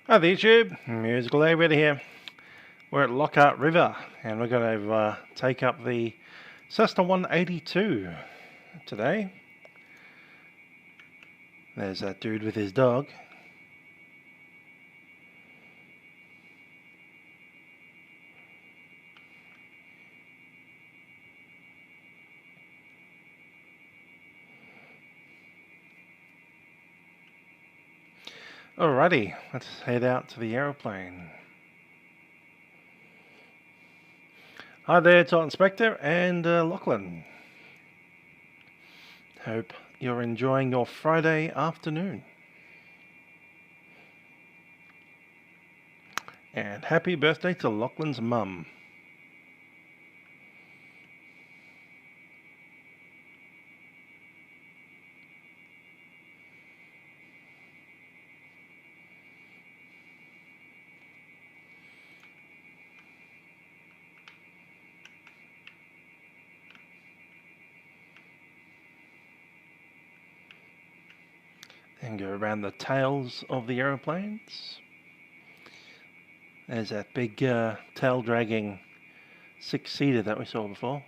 Hi there YouTube, Musical Aviator here. We're at Lockhart River and we're going to take up the Cessna 182 today. There's that dude with his dog. Alrighty, let's head out to the aeroplane. Hi there, Titan Spectre and Lachlan. Hope you're enjoying your Friday afternoon. And happy birthday to Lachlan's mum. And go around the tails of the aeroplanes. There's that big tail dragging 6-seater that we saw before.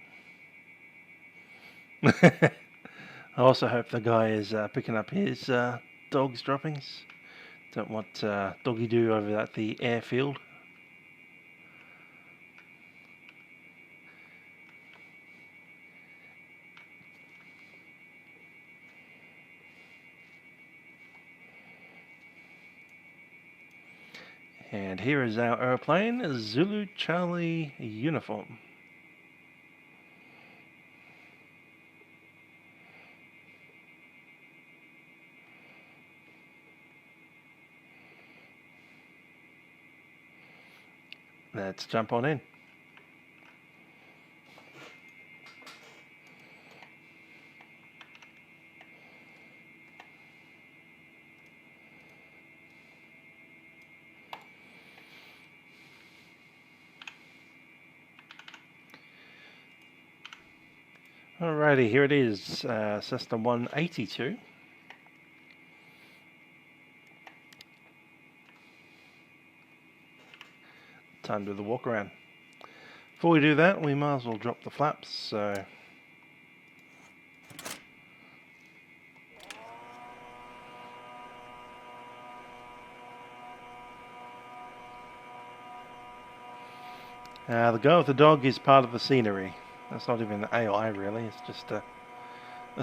I also hope the guy is picking up his dog's droppings. Don't want doggy do over at the airfield. And here is our airplane, Zulu Charlie uniform. Let's jump on in. Alrighty, here it is, Cessna 182. Time to do the walk around. Before we do that, we might as well drop the flaps, so... the guy with the dog is part of the scenery. That's not even the AI really, it's just a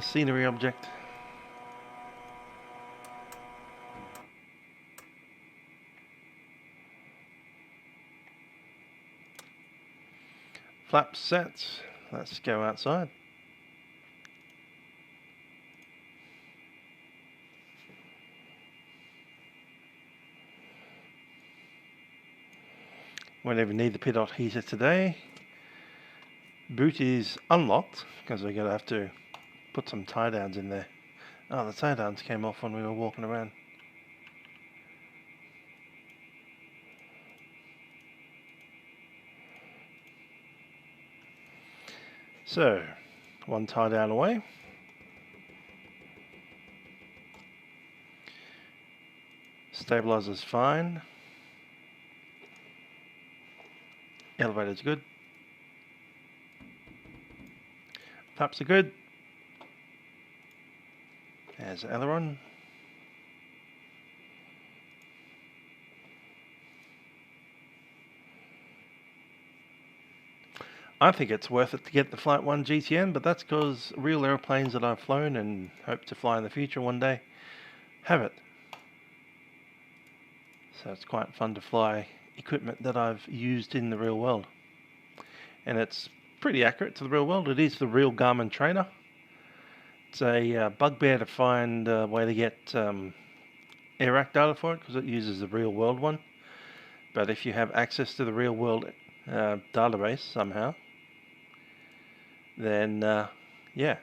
scenery object. Flaps set, let's go outside. Won't even need the pidot heater today. Boot is unlocked because we're going to have to put some tie downs in there. Oh, the tie downs came off when we were walking around. So, one tie down away. Stabilizer's fine. Elevator's good. Flaps are good. There's the aileron. I think it's worth it to get the Flight 1 GTN, but that's because real airplanes that I've flown and hope to fly in the future one day have it. So it's quite fun to fly equipment that I've used in the real world. And it's pretty accurate to the real world. It is the real Garmin trainer. It's a bugbear to find a way to get AirAC data for it because it uses the real world one. But if you have access to the real world database somehow, then yeah.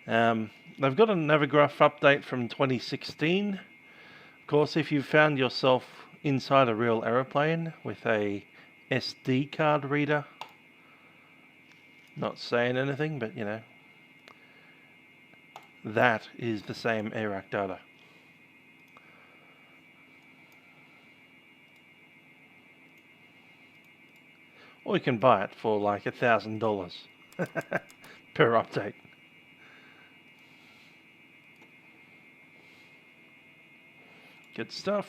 They've got a Navigraph update from 2016. Of course, if you've found yourself inside a real aeroplane with a SD card reader, not saying anything, but you know, that is the same AIRAC data. Or you can buy it for like $1,000 per update. Good stuff.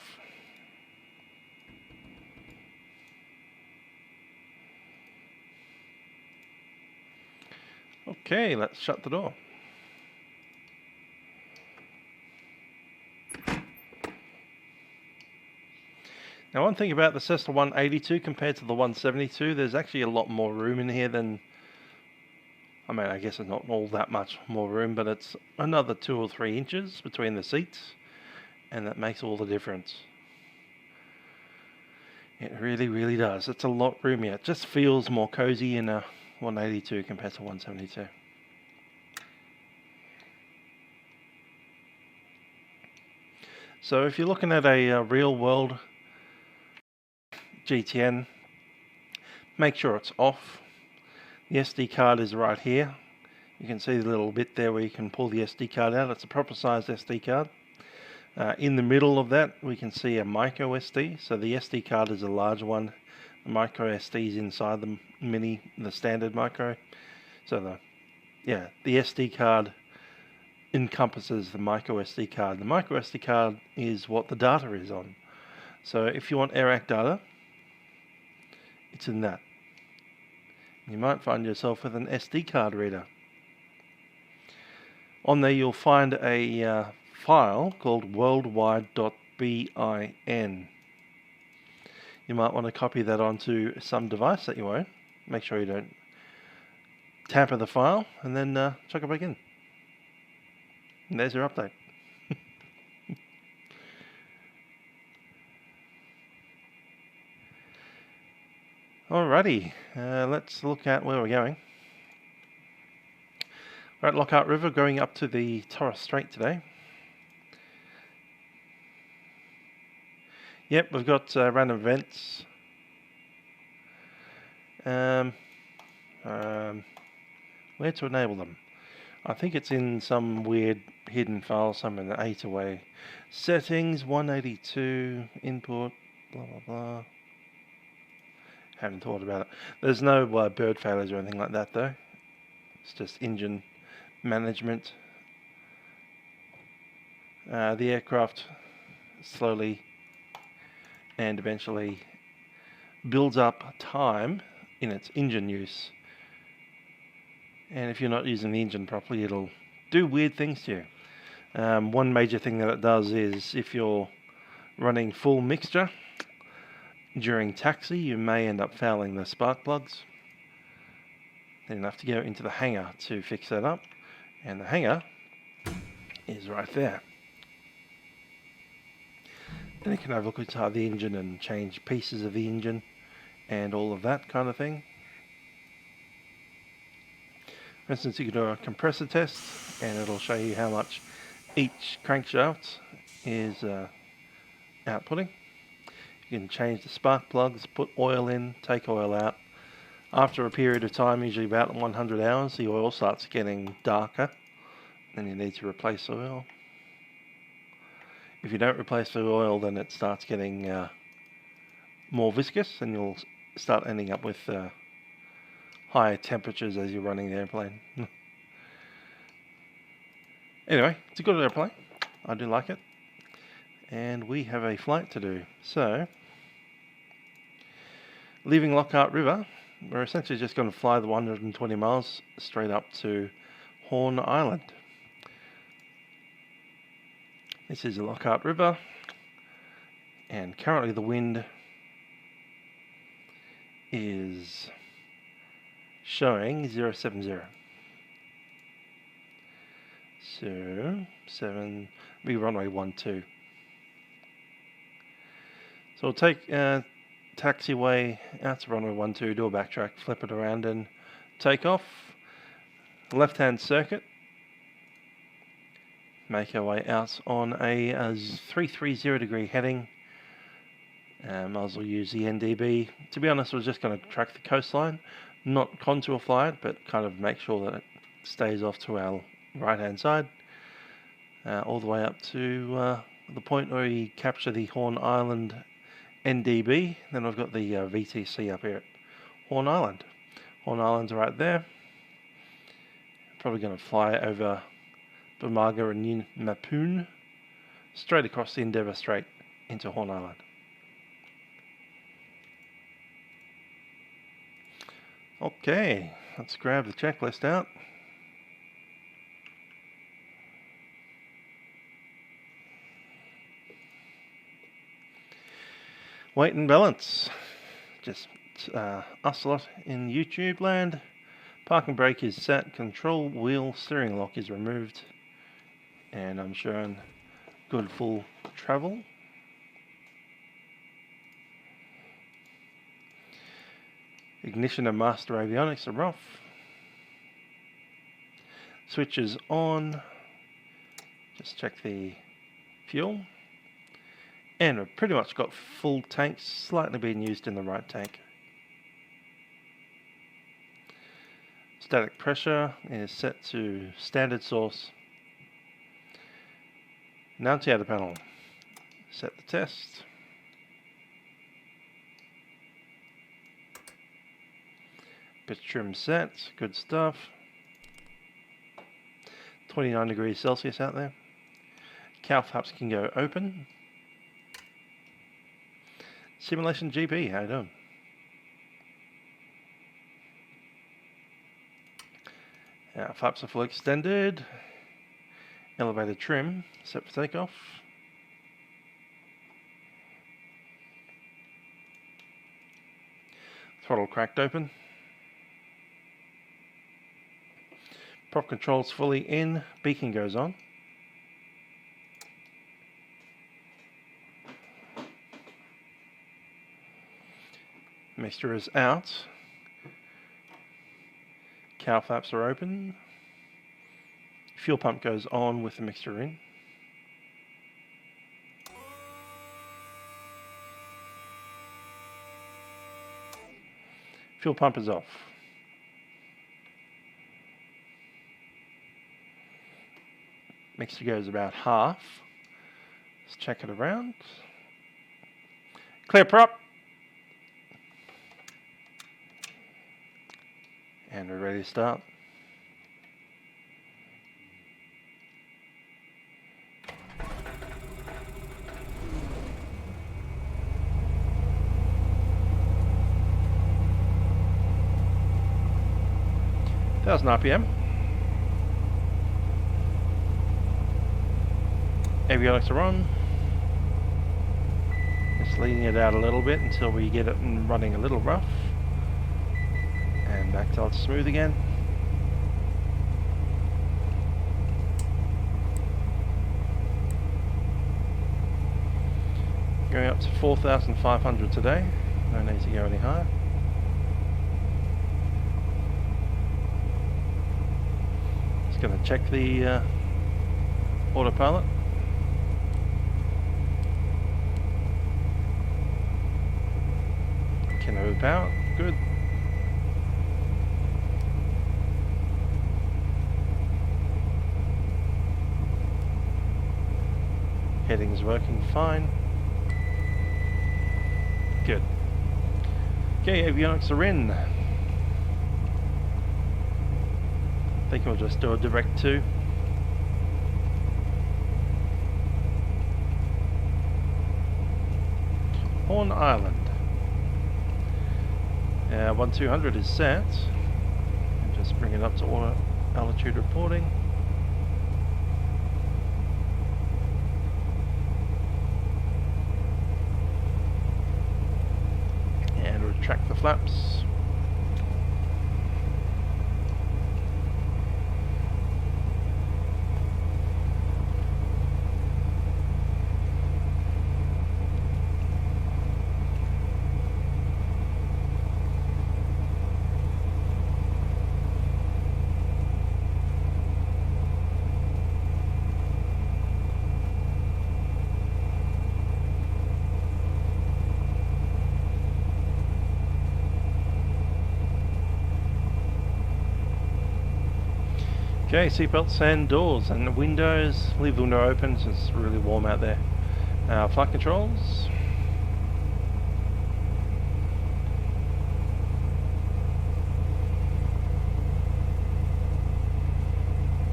Okay, let's shut the door. Now, one thing about the Cessna 182 compared to the 172, there's actually a lot more room in here than, I mean, I guess it's not all that much more room, but it's another 2 or 3 inches between the seats, and that makes all the difference. It really, really does. It's a lot roomier. It just feels more cozy in a 182 compared to 172. So if you're looking at a real world GTN, make sure it's off. The SD card is right here. You can see the little bit there where you can pull the SD card out. It's a proper sized SD card. In the middle of that we can see a micro SD. So the SD card is a large one. The micro SD is inside the standard micro. So the SD card encompasses the micro SD card. The micro SD card is what the data is on. So if you want AIRAC data, it's in that. You might find yourself with an SD card reader. On there you'll find a file called worldwide.bin. You might want to copy that onto some device that you own. Make sure you don't tamper the file, and then chuck it back in. And there's your update. Alrighty, let's look at where we're going. We're at Lockhart River, going up to the Torres Strait today. Yep, we've got random events. Where to enable them? I think it's in some weird hidden file somewhere in the A2A. Settings, 182, input, blah blah blah. Haven't thought about it. There's no bird failures or anything like that though. It's just engine management. The aircraft slowly and eventually builds up time in its engine use. And if you're not using the engine properly, it'll do weird things to you. One major thing that it does is if you're running full mixture during taxi, you may end up fouling the spark plugs. Then you have to go into the hangar to fix that up. And the hangar is right there. Then you can have a look inside the engine and change pieces of the engine and all of that kind of thing. For instance, you can do a compressor test and it'll show you how much each crankshaft is outputting. You can change the spark plugs, put oil in, take oil out. After a period of time, usually about 100 hours, the oil starts getting darker and you need to replace oil. If you don't replace the oil, then it starts getting more viscous and you'll start ending up with higher temperatures as you're running the airplane. Anyway, it's a good airplane. I do like it. And we have a flight to do. So, leaving Lockhart River, we're essentially just going to fly the 120 miles straight up to Horn Island. This is the Lockhart River, and currently the wind is showing 070. So, be runway 12. So we'll take taxiway out to runway 12, do a backtrack, flip it around and take off. Left-hand circuit. Make our way out on a 330 degree heading. Might as well use the NDB. To be honest, I was just going to track the coastline, not contour fly it, but kind of make sure that it stays off to our right hand side. all the way up to the point where we capture the Horn Island NDB. Then I've got the VTC up here at Horn Island. Horn Island's right there. Probably going to fly over Bamaga and Mapoon, straight across the Endeavour Strait into Horn Island. Okay, let's grab the checklist out. Weight and balance. Just us a lot in YouTube land. Parking brake is set. Control wheel steering lock is removed. And I'm showing good full travel. Ignition and master avionics are off. Switches on. Just check the fuel. And we've pretty much got full tanks, slightly being used in the right tank. Static pressure is set to standard source. Annunciator panel. Set the test. Bit trim set, good stuff. 29 degrees Celsius out there. Cow flaps can go open. Simulation GP, how you doing? Flaps are fully extended. Elevator trim, set for takeoff. Throttle cracked open. Prop controls fully in, beacon goes on. Mixture is out. Cow flaps are open. Fuel pump goes on with the mixture in. Fuel pump is off. Mixture goes about half. Let's check it around. Clear prop. And we're ready to start. RPM. Avionics are on. Just leading it out a little bit until we get it running a little rough. And back till it's smooth again. Going up to 4,500 today. No need to go any higher. Just going to check the autopilot. Can overpower. Good. Heading's working fine. Good. Okay, avionics are in. I think we'll just do a direct to. Horn Island. 1200 is set. And just bring it up to auto altitude reporting. And retract the flaps. Okay, seatbelts and doors and windows. Leave the window open since it's really warm out there. Flight controls.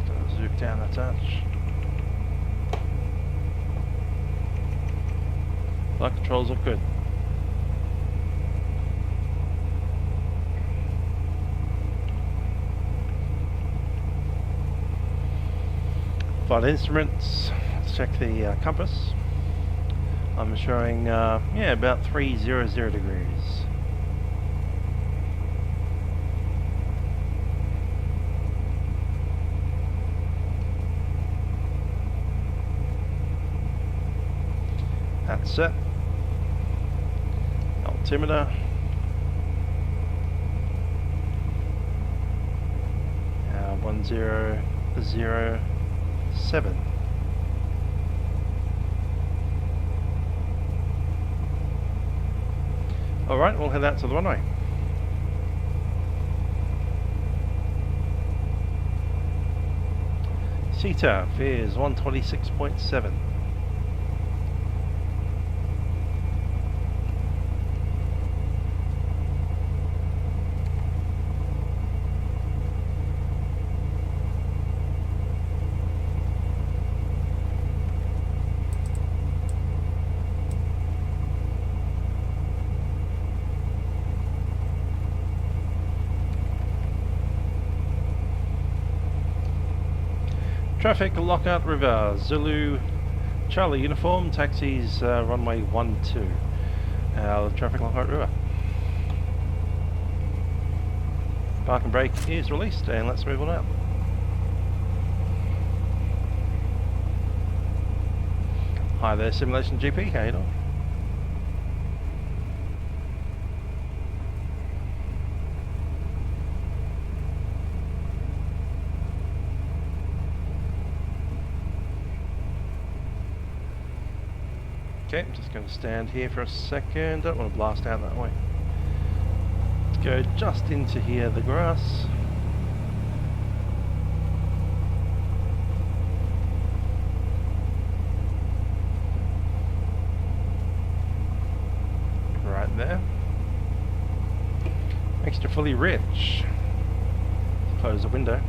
Gonna zoom down a touch. Flight controls look good. Flight instruments. Let's check the compass. I'm showing, yeah, about 300 degrees. That's set. Altimeter. Uh, 1007. Alright, we'll head out to the runway. CTAF is 126.7. Traffic Lockhart River, Zulu Charlie uniform, taxis runway 12. Traffic Lockhart River. Park and brake is released, and let's move on out. Hi there, Simulation GP, how you doing? Okay, I'm just going to stand here for a second. Don't want to blast out that way. Let's go just into here, the grass. Right there. Extra fully rich. Close the window.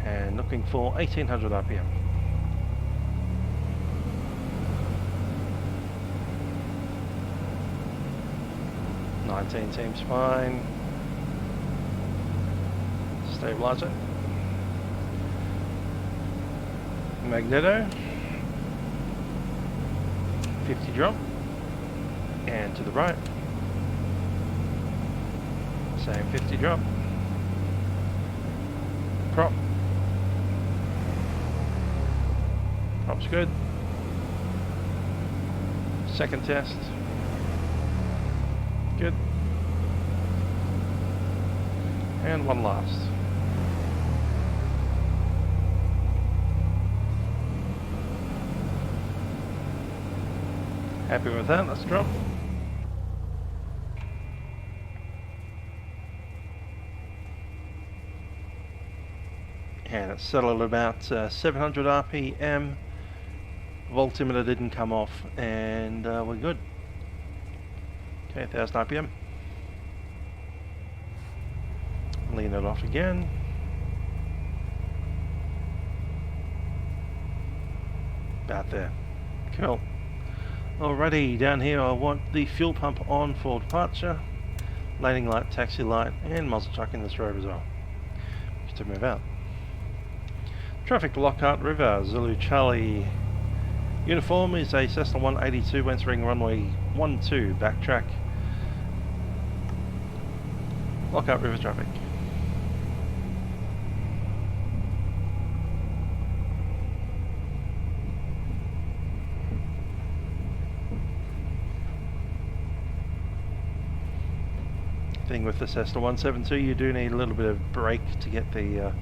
And looking for 1800 RPM. $19 seems fine. Stabilizer. Magneto. 50 drop. And to the right. Same 50 drop. Prop. Prop's good. Second test. Good. And one last. Happy with that, let's drop. And it's settled at about 700 RPM. Voltimeter didn't come off, and we're good. Okay, 1000 RPM. Lean it off again. About there. Cool. Alrighty, down here I want the fuel pump on for departure, landing light, taxi light, and muzzle truck in this road as well. Just to move out. Traffic Lockhart River, Zulu Charlie. Uniform is a Cessna 182 entering runway 12, backtrack. Lockhart River traffic. Thing with the Cessna 172, you do need a little bit of brake to get the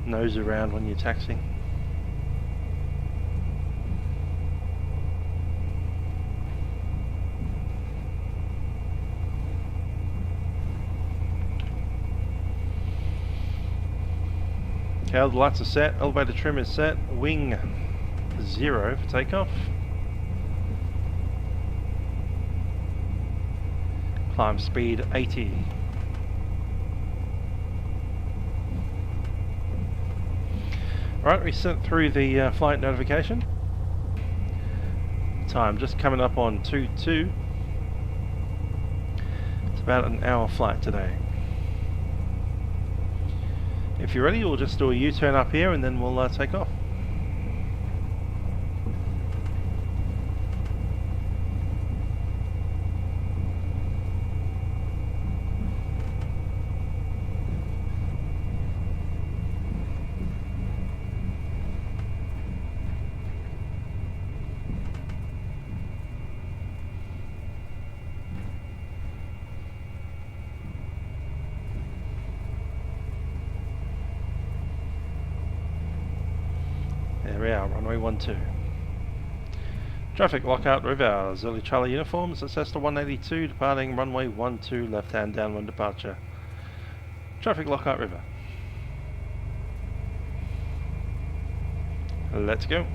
nose around when you're taxiing. Okay, all the lights are set, elevator trim is set, wing 0 for takeoff. Climb speed 80. Alright, we sent through the flight notification. Time just coming up on 2:02. It's about an hour flight today. If you're ready, we'll just do a U-turn up here and then we'll take off. There we are, runway 12. Traffic Lockhart River, Zulu Charlie uniform, Cessna 182, departing runway 12, left-hand downwind departure. Traffic Lockhart River. Let's go.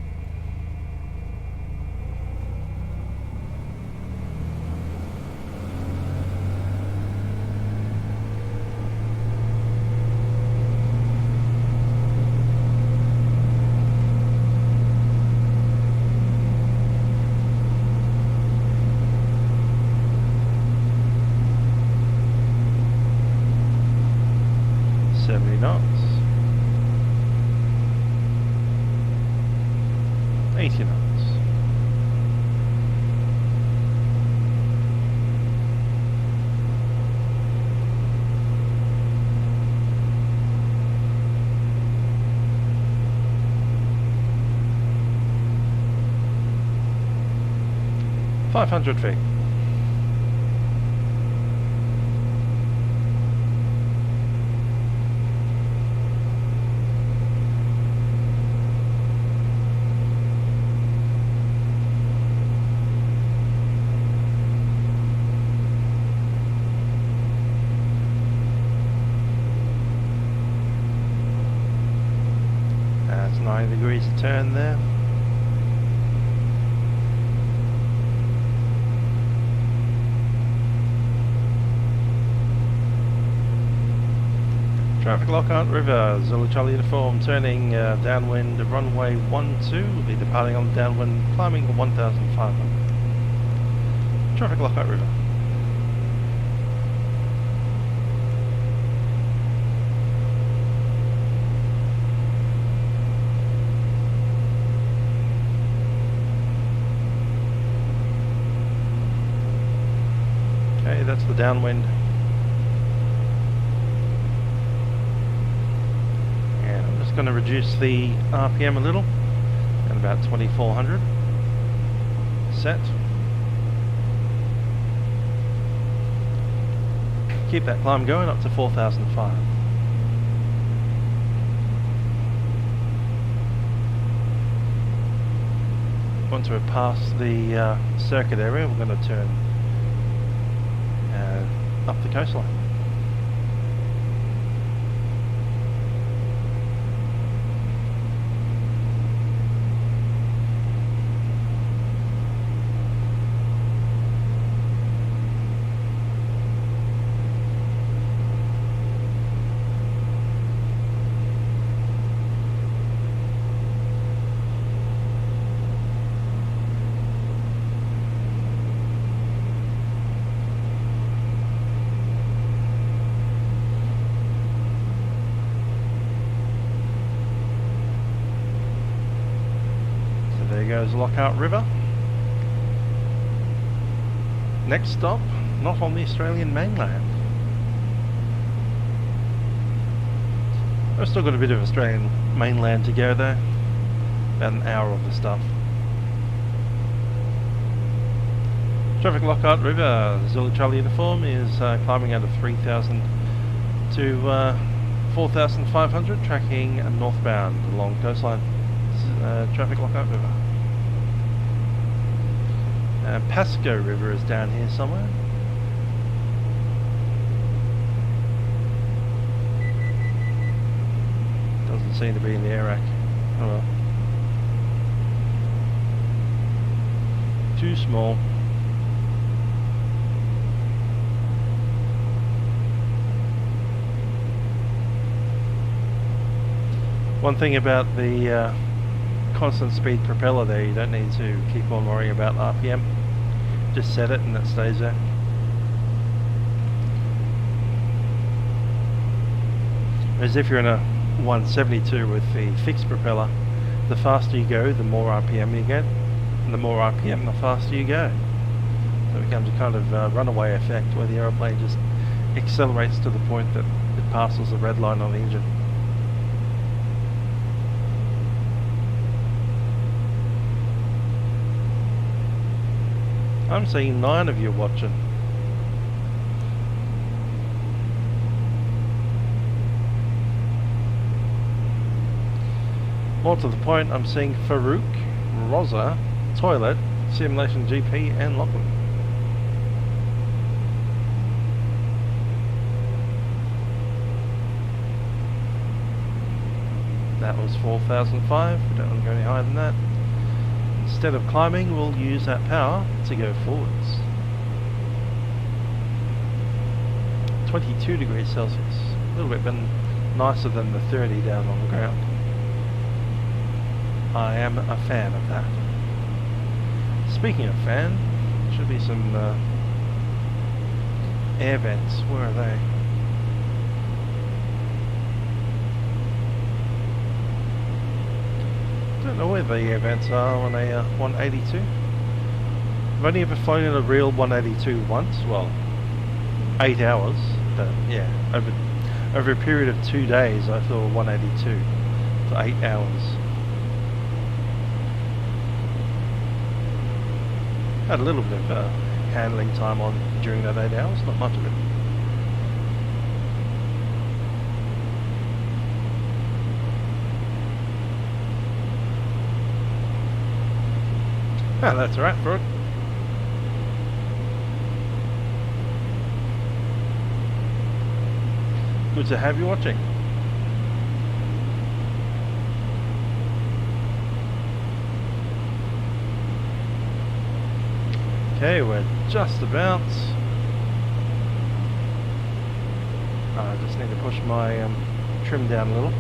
Knots, 80 knots, 500 feet. That's 9 degrees to turn there. Traffic Lockhart River, Zulu Charlie uniform, turning downwind runway 12, will be departing on downwind, climbing 1,500. Traffic Lockhart River. Okay, that's the downwind. Going to reduce the RPM a little at about 2400. Set. Keep that climb going up to 4005. Once we're past the circuit area, we're going to turn up the coastline. There goes Lockhart River. Next stop, not on the Australian mainland. I've still got a bit of Australian mainland to go though. About an hour of the stuff. Traffic Lockhart River, Zulu Charlie uniform is climbing out of 3,000 to 4,500, tracking northbound along coastline. Traffic Lockhart River. Pasco River is down here somewhere. Doesn't doesn't seem to be in the air rack. Oh well. Too small. One thing about the constant speed propeller there, you don't need to keep on worrying about RPM. Just set it and it stays there. Whereas if you're in a 172 with the fixed propeller, the faster you go, the more RPM you get, and the more RPM, the faster you go. So it becomes a kind of runaway effect where the aeroplane just accelerates to the point that it passes the red line on the engine. I'm seeing 9 of you watching. More to the point, I'm seeing Farouk, Rosa, Toilet, Simulation GP and Lachlan. That was 4005, we don't want to go any higher than that. Instead of climbing, we'll use that power to go forwards. 22 degrees Celsius, a little bit nicer than the 30 down on the ground. I am a fan of that. Speaking of fan, should be some air vents. Where are they? I don't know where the air vents are on a 182. I've only ever flown in a real 182 once, well, 8 hours, but yeah, over a period of 2 days I flew a 182 for 8 hours. Had a little bit of handling time on during that 8 hours, not much of it. Ah, that's alright, Frog. Good to have you watching. Okay, we're just about. I just need to push my trim down a little.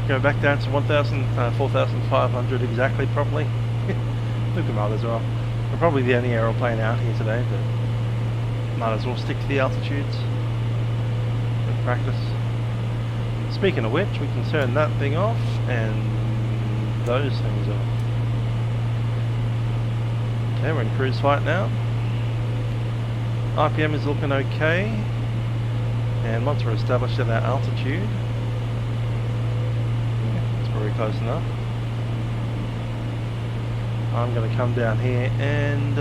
Go back down to 4,500 exactly, probably. Look at that as well. We're probably the only aeroplane out here today, but might as well stick to the altitudes for practice. Speaking of which, we can turn that thing off and those things off. Okay, we're in cruise flight now. RPM is looking okay, and once we're established at our altitude, very close enough, I'm going to come down here and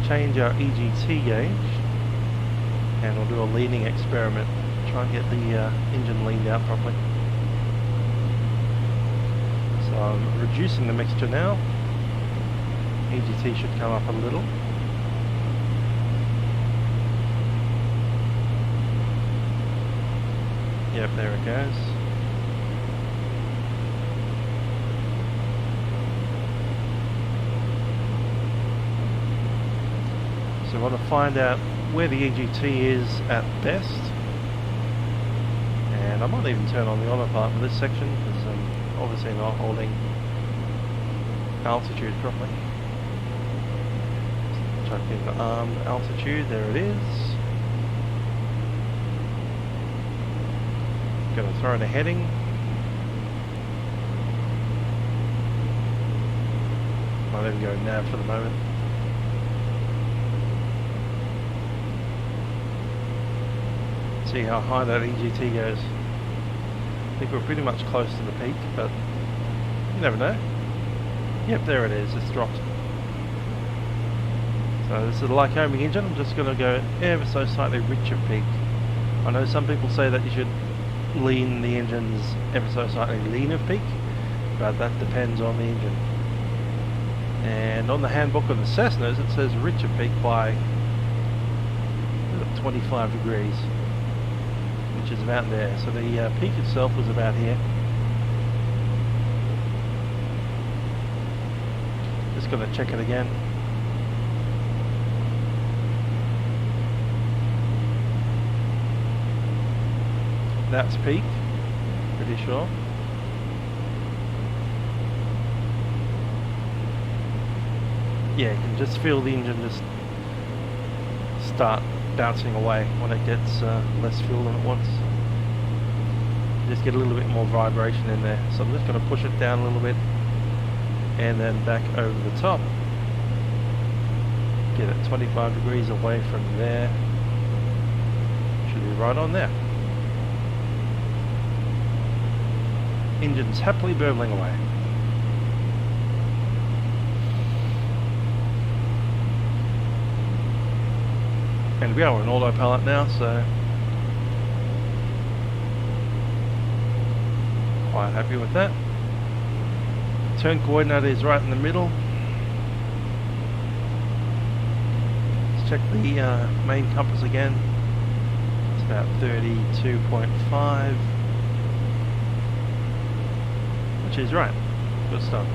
change our EGT gauge, and we'll do a leaning experiment, try and get the engine leaned out properly. So I'm reducing the mixture now. EGT should come up a little. Yep, there it goes. So I want to find out where the EGT is at best, and I might even turn on the auto part for this section because I'm obviously not holding altitude properly. Chuck in the arm altitude, there it is. Going to throw in a heading. Might even go nav for the moment. See how high that EGT goes. I think we're pretty much close to the peak, but you never know. Yep, there it is, it's dropped. So this is a Lycoming engine. I'm just going to go ever so slightly rich of peak. I know some people say that you should lean the engines ever so slightly lean of peak, but that depends on the engine. And on the handbook of the Cessnas it says rich of peak by 25 degrees, which is about there. So the peak itself was about here. Just going to check it again. That's peak, pretty sure. Yeah, you can just feel the engine just start bouncing away when it gets less fuel than it wants. Just get a little bit more vibration in there. So I'm just going to push it down a little bit and then back over the top. Get it 25 degrees away from there. Should be right on there. Engine's happily burbling away. And we are on autopilot now, so quite happy with that. Turn coordinate is right in the middle. Let's check the main compass again. It's about 32.5. Which is right. Good stuff.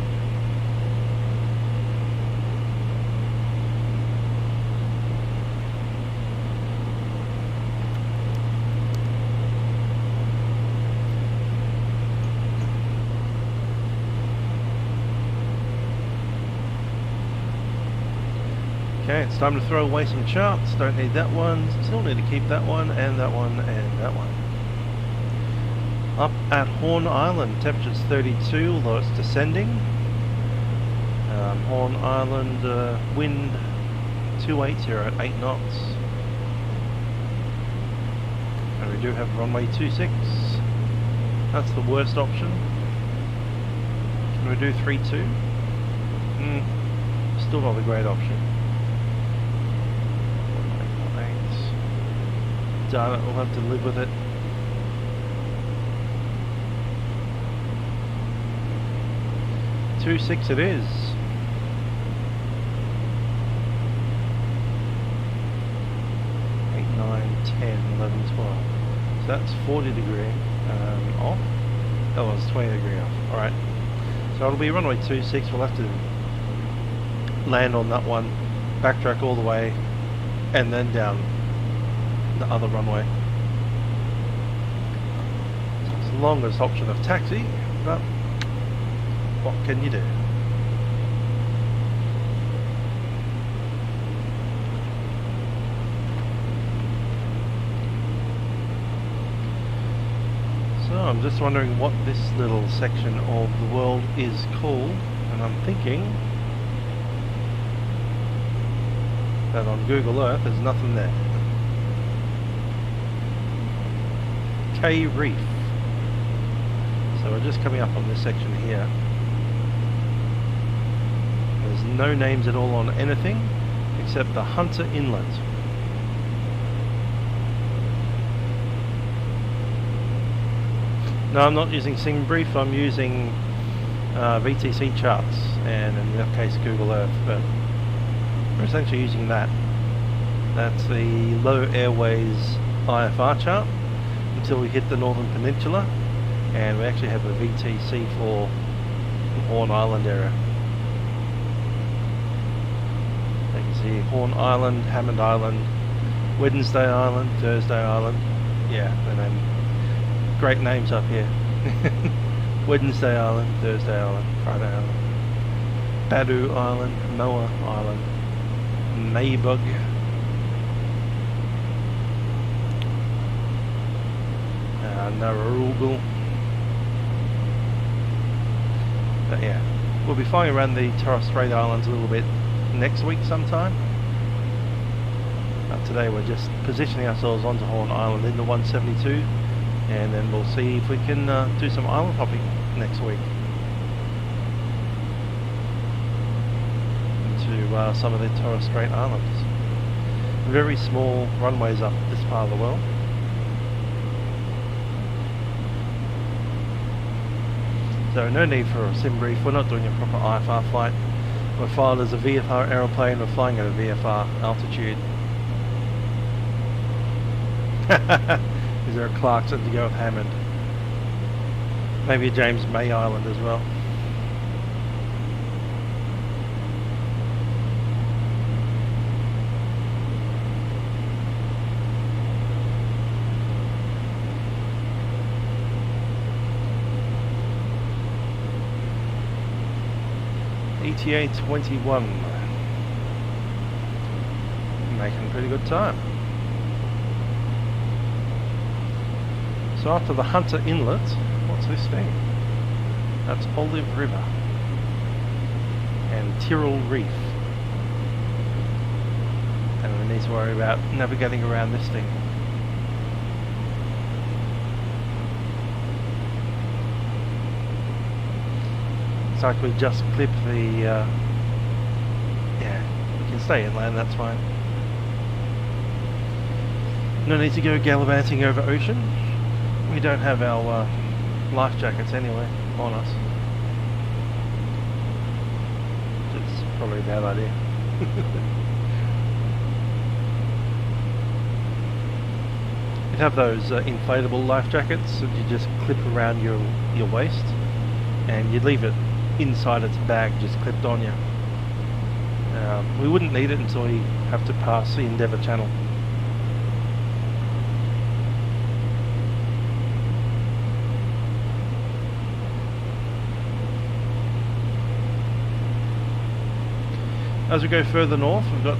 Okay, it's time to throw away some charts. Don't need that one. Still need to keep that one, and that one, and that one. Up at Horn Island, temperature's 32, although it's descending. Horn Island, wind 280 at 8 knots. And we do have runway 26. That's the worst option. Can we do 32? Still not a great option. 18. Darn it, we'll have to live with it. 2.6 it is. 8, 9, 10, 11, 12. So that's 40 degree off. That was 20 degree off. Alright. So it'll be runway 26. We'll have to land on that one, backtrack all the way, and then down the other runway. So it's the longest option of taxi, but what can you do? So I'm just wondering what this little section of the world is called, and I'm thinking that on Google Earth there's nothing there. K Reef. So we're just coming up on this section here. There's no names at all on anything except the Hunter Inlet. No, I'm not using SingBrief, I'm using VTC charts, and in that case Google Earth, but we're essentially using that. That's the Low Airways IFR chart until we hit the Northern Peninsula, and we actually have a VTC for the Horn Island area. You can see Horn Island, Hammond Island, Wednesday Island, Thursday Island. Yeah, and then great names up here. Wednesday Island, Thursday Island, Friday Island, Badu Island, Noah Island, Maybug, Narrowgal. But yeah, we'll be flying around the Torres Strait Islands a little bit next week sometime. Today we're just positioning ourselves onto Horn Island in the 172, and then we'll see if we can do some island hopping next week. some of the Torres Strait Islands. Very small runways up this part of the world. So no need for a sim brief. We're not doing a proper IFR flight. We're filed as a VFR aeroplane. We're flying at a VFR altitude. Is there a Clarkson to go with Hammond? Maybe a James May Island as well. ETA 21. Making pretty good time. So after the Hunter Inlet, what's this thing? That's Olive River and Tyrrell Reef. And we need to worry about navigating around this thing. Looks like we just clip the yeah, we can stay inland, that's fine. No need to go gallivanting over ocean. We don't have our life jackets anyway on us. It's probably a bad idea. You'd have those inflatable life jackets that you just clip around your waist, and you'd leave it inside its bag just clipped on you. We wouldn't need it until we have to pass the Endeavour Channel. As we go further north, we've got,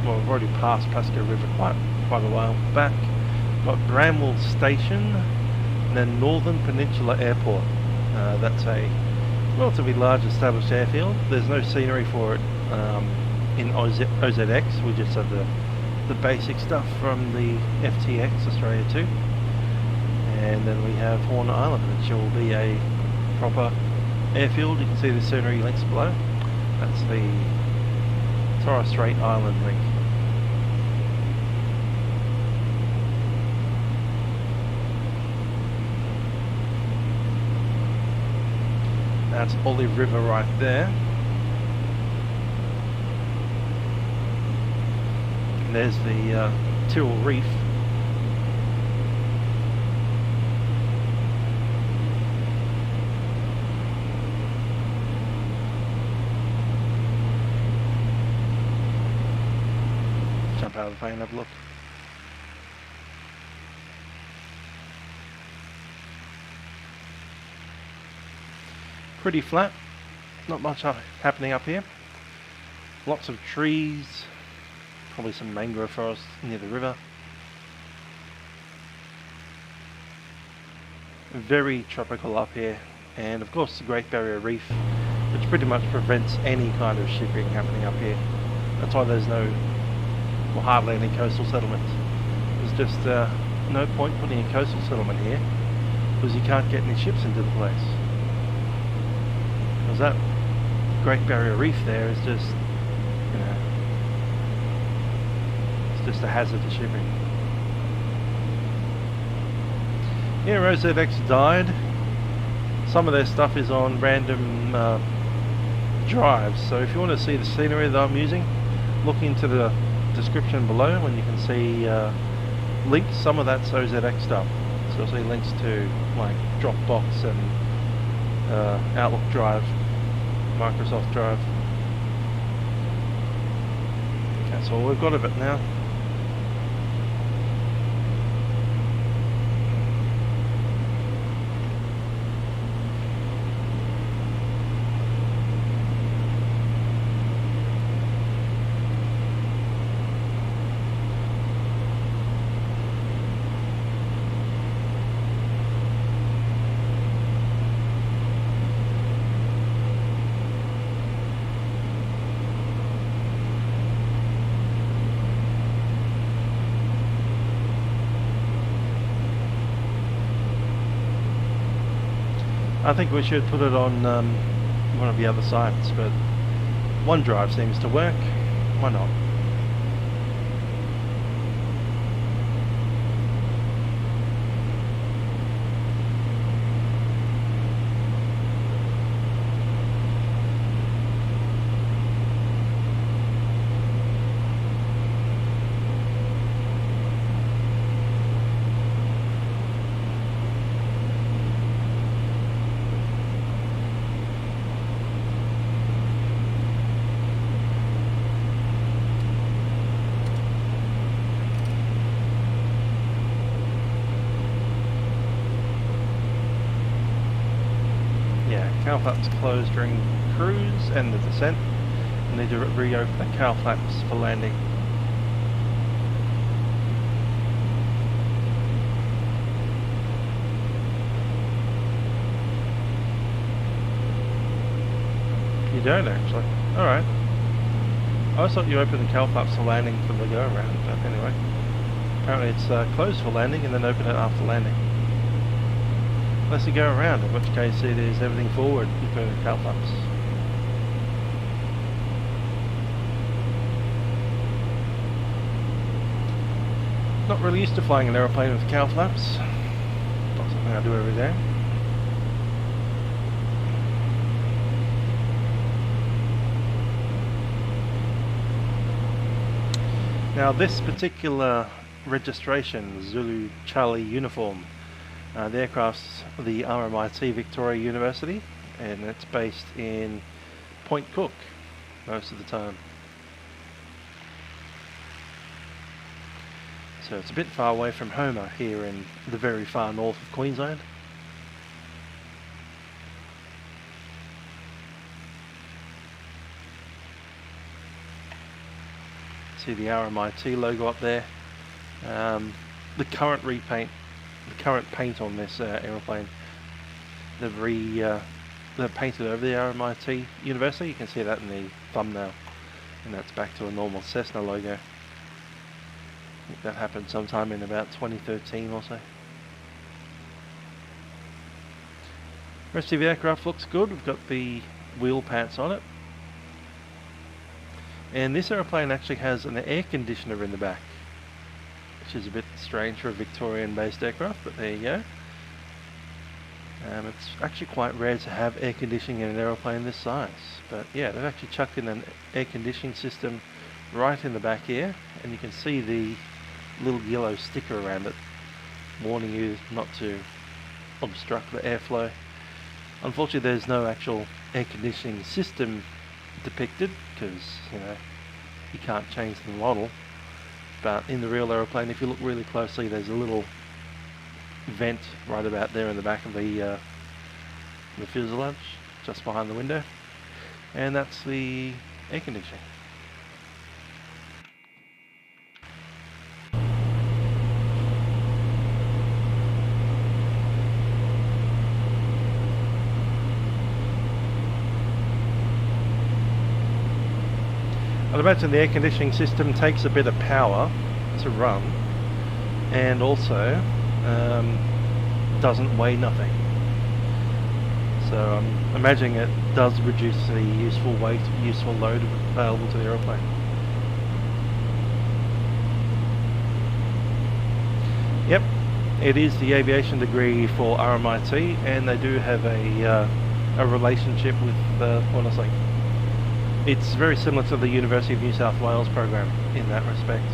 well, we've already passed Pasco River quite a while back. We've got Bramwell Station, and then Northern Peninsula Airport. That's a relatively large established airfield. There's no scenery for it in OZX. We just have the basic stuff from the FTX Australia 2. And then we have Horn Island, which will be a proper airfield. You can see the scenery links below. That's the Torres Strait Island link. That's Olive River right there. And there's the Tyrrell Reef. Jump out of the plane and have a look. Pretty flat, not much happening up here. Lots of trees, probably some mangrove forest near the river. Very tropical up here, and of course the Great Barrier Reef, which pretty much prevents any kind of shipping happening up here. That's why there's no, well, hardly any coastal settlements. There's just no point putting a coastal settlement here, because you can't get any ships into the place. Because that Great Barrier Reef there is just, you know, it's just a hazard to shipping. Here OZX died. Some of their stuff is on random drives, so if you want to see the scenery that I'm using, look into the description below when you can see links. Some of that's OZX stuff, so you'll see links to like Dropbox and Outlook Drive, Microsoft Drive. That's all we've got of it now. I think we should put it on one of the other sites, but OneDrive seems to work. Why not? Cowl flaps closed during cruise and the descent. We need to reopen the cowl flaps for landing. You don't actually. Alright. I always thought you opened the cowl flaps for landing for the go around, but anyway. Apparently it's closed for landing and then open it after landing. Unless you go around, in which case it is everything forward, you put the cowl flaps. Not really used to flying an aeroplane with cowl flaps. Not something I do every day. Now this particular registration, Zulu Charlie uniform, the aircraft's the RMIT Victoria University, and it's based in Point Cook most of the time. So it's a bit far away from Homer here in the very far north of Queensland. See the RMIT logo up there. The current repaint, the current paint on this aeroplane, they've painted over the RMIT University. You can see that in the thumbnail, and that's back to a normal Cessna logo. I think that happened sometime in about 2013 or so. Rest of the aircraft looks good. We've got the wheel pants on it. And this aeroplane actually has an air conditioner in the back, which is a bit strange for a Victorian based aircraft, but there you go. It's actually quite rare to have air conditioning in an aeroplane this size, but yeah, they've actually chucked in an air conditioning system right in the back here, and you can see the little yellow sticker around it warning you not to obstruct the airflow. Unfortunately, there's no actual air conditioning system depicted, because you know, you can't change the model. But in the real aeroplane, if you look really closely, there's a little vent right about there in the back of the fuselage, just behind the window, and that's the air conditioning. I'd imagine the air conditioning system takes a bit of power to run, and also doesn't weigh nothing. So I'm imagining it does reduce the useful weight, useful load available to the aeroplane. Yep, it is the aviation degree for RMIT, and they do have a relationship with what I say. It's very similar to the University of New South Wales program in that respect.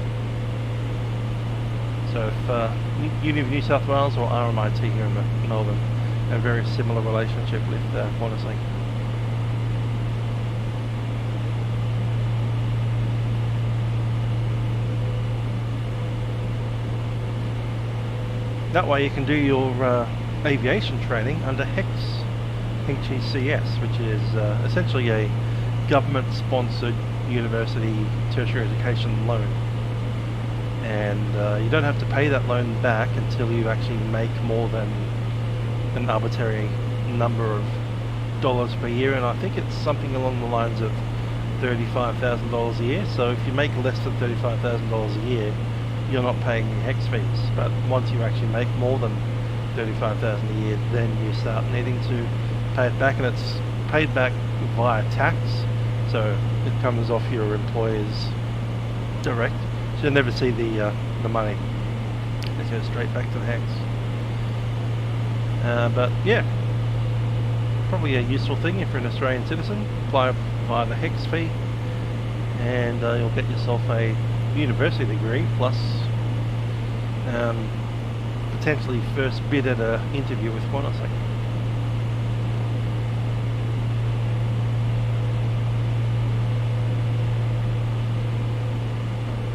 So if Uni of New South Wales or RMIT here in Melbourne have a very similar relationship with Qantas. That way you can do your aviation training under HECS, which is essentially a government-sponsored university tertiary education loan, and you don't have to pay that loan back until you actually make more than an arbitrary number of dollars per year, and I think it's something along the lines of $35,000 a year. So if you make less than $35,000 a year, you're not paying the HECS fees, but once you actually make more than $35,000 a year, then you start needing to pay it back, and it's paid back via tax. so it comes off your employer's direct. So you'll never see the money. It goes straight back to the hex. But yeah, probably a useful thing if you're an Australian citizen. Apply via the hex fee, and you'll get yourself a university degree plus potentially first bid at an interview with Qantas.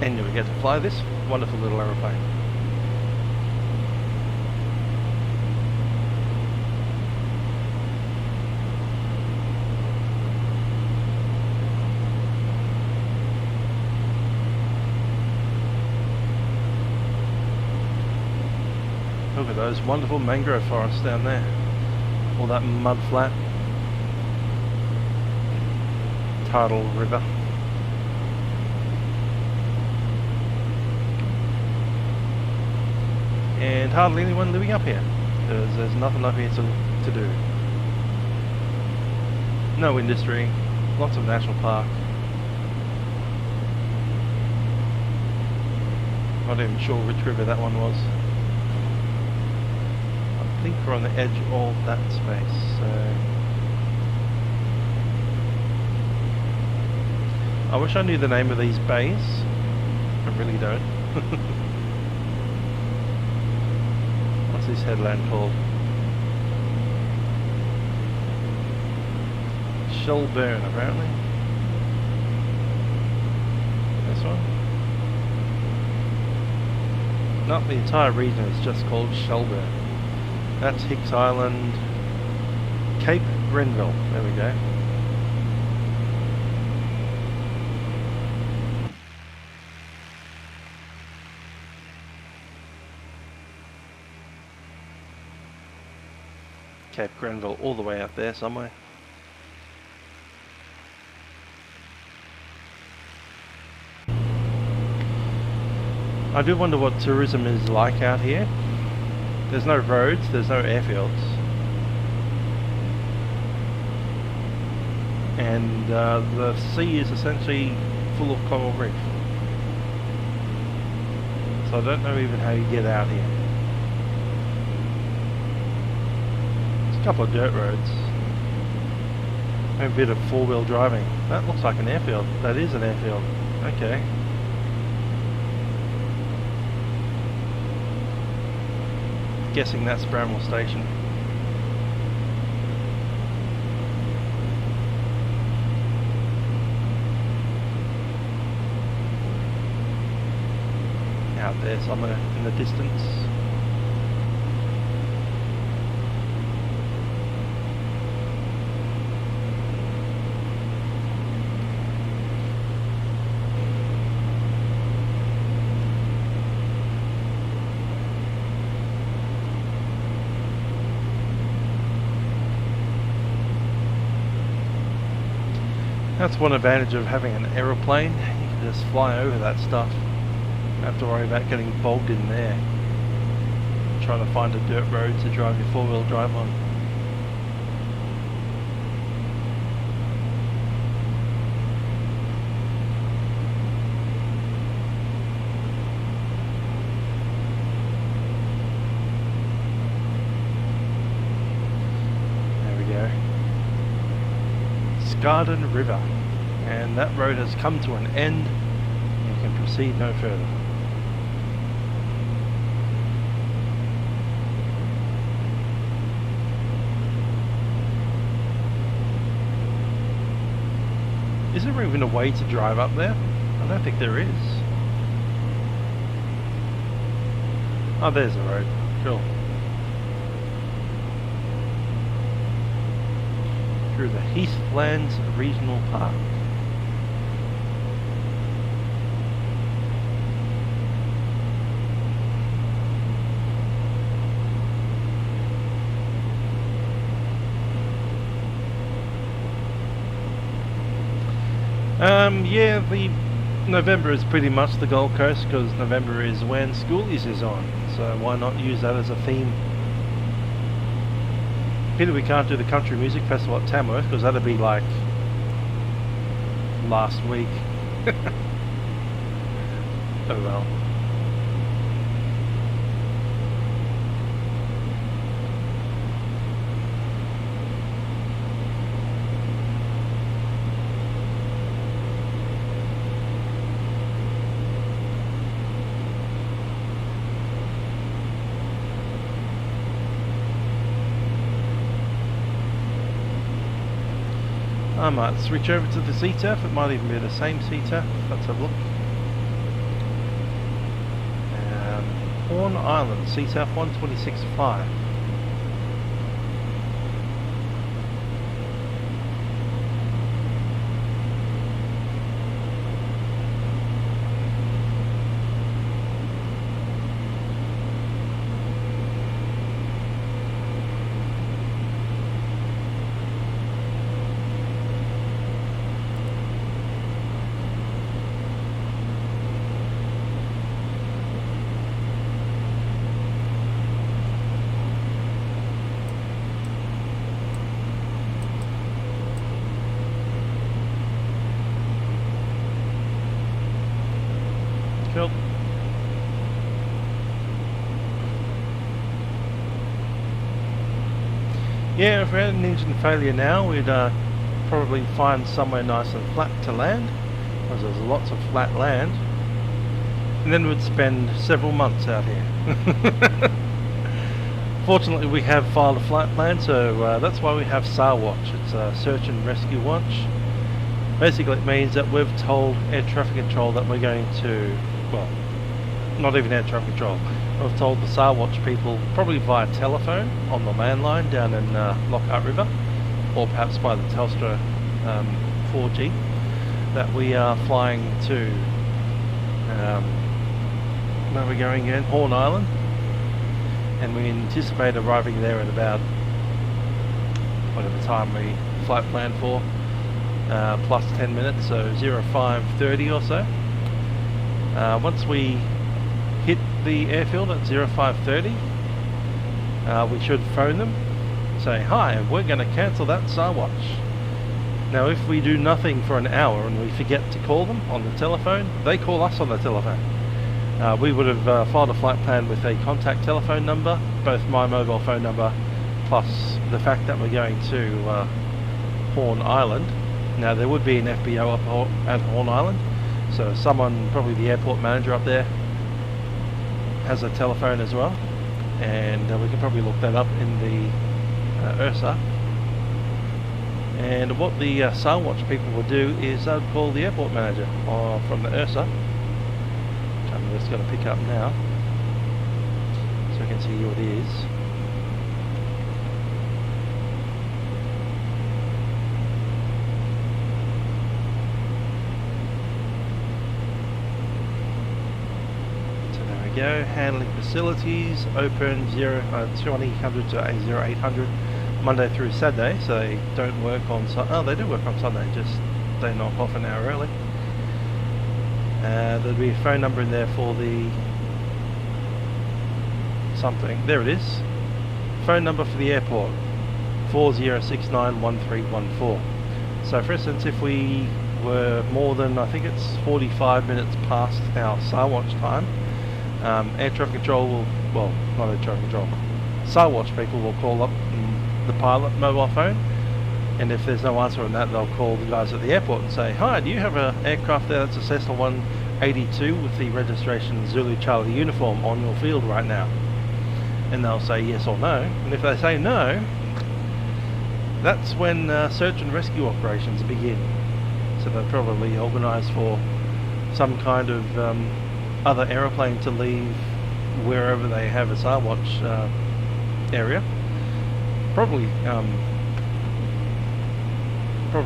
And you'll get to fly this wonderful little aeroplane. Look at those wonderful mangrove forests down there. All that mud flat. Tidal river. And hardly anyone living up here, because there's nothing up here to do. No industry, lots of national park. Not even sure which river that one was. I think we're on the edge of that space, so... I wish I knew the name of these bays. I really don't. What's this headland called? Shelburne, apparently. This one? Not the entire region is just called Shelburne. That's Hicks Island, Cape Grenville. There we go. Cape Grenville all the way out there somewhere. I do wonder what tourism is like out here. There's no roads, there's no airfields. And the sea is essentially full of coral reef. So I don't know even how you get out here. A couple of dirt roads, maybe a bit of four-wheel driving. That looks like an airfield. That is an airfield. Okay. Guessing that's Bramwell Station. Out there somewhere in the distance. That's one advantage of having an aeroplane. You can just fly over that stuff. You don't have to worry about getting bogged in there. Trying to find a dirt road to drive your four-wheel drive on. There we go. Garden River, and that road has come to an end. You can proceed no further. Is there even a way to drive up there? I don't think there is. Oh, there's the road. Cool. Through the Heathlands Regional Park. Yeah, the November is pretty much the Gold Coast, because November is when schoolies is on, so why not use that as a theme? Pity we can't do the Country Music Festival at Tamworth, because that'd be like last week. Oh well. I might switch over to the CTF, it might even be the same CTF. Let's have a look. Horn Island, CTF 126.5. Cool. Yeah, if we had an engine failure now, we'd probably find somewhere nice and flat to land, because there's lots of flat land, and then we'd spend several months out here. Fortunately, we have filed a flight plan, so that's why we have SAR Watch. It's a search and rescue watch. Basically, it means that we've told air traffic control that we're going to, well, not even air traffic control. We've told the SAR Watch people, probably via telephone on the landline down in Lockhart River, or perhaps by the Telstra 4G, that we are flying to, where are we going again? Horn Island, and we anticipate arriving there at about whatever time we flight plan for, plus 10 minutes, so 05:30 or so. Once we hit the airfield at 05:30, we should phone them, say, hi, we're going to cancel that SAR Watch. Now if we do nothing for an hour and we forget to call them on the telephone, they call us on the telephone. We would have filed a flight plan with a contact telephone number, both my mobile phone number plus the fact that we're going to Horn Island. Now there would be an FBO up at Horn Island, so someone, probably the airport manager up there, has a telephone as well, and we can probably look that up in the URSA. And what the SAR Watch people would do is they'd call the airport manager from the URSA, which I'm just going to pick up now so I can see who it is. Go, handling facilities, open 2000 to 0800 Monday through Saturday, so they don't work on they do work on Sunday, just they knock off an hour early. There'll be a phone number in there for the something, there it is, phone number for the airport, 40691314. So for instance, if we were more than, I think it's 45 minutes past our SAR Watch time, air traffic control will, well, not air traffic control, SAR Watch people will call up the pilot mobile phone, and if there's no answer on that, they'll call the guys at the airport and say, hi, do you have an aircraft there that's a Cessna 182 with the registration Zulu Charlie uniform on your field right now? And they'll say yes or no, and if they say no, that's when search and rescue operations begin. So they'll probably organise for some kind of other aeroplane to leave wherever they have a SAR Watch area, probably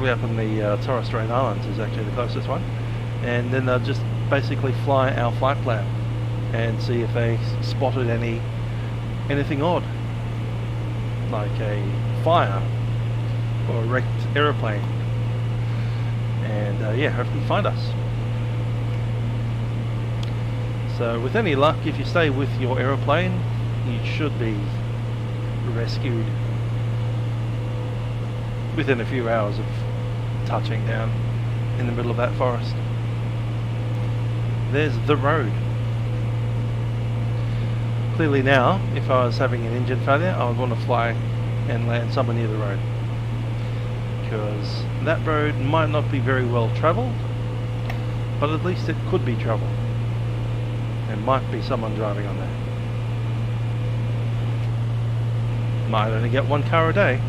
up in the Torres Strait Islands is actually the closest one, and then they'll just basically fly our flight plan and see if they spotted anything odd, like a fire or a wrecked aeroplane, and yeah, hopefully find us. So with any luck, if you stay with your aeroplane, you should be rescued within a few hours of touching down. in the middle of that forest. There's the road. Clearly now, if I was having an engine failure, I would want to fly and land somewhere near the road, because that road might not be very well travelled, but at least it could be travelled. There might be someone driving on there. Might only get one car a day,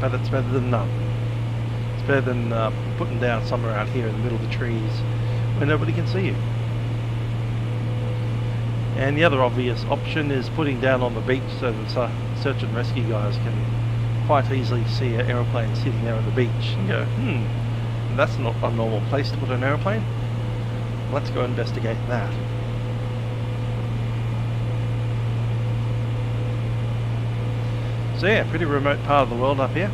but it's better than none. It's better than putting down somewhere out here in the middle of the trees where nobody can see you. And the other obvious option is putting down on the beach so that search and rescue guys can quite easily see an aeroplane sitting there on the beach and go, that's not a normal place to put an aeroplane. Let's go investigate that. So yeah, pretty remote part of the world up here.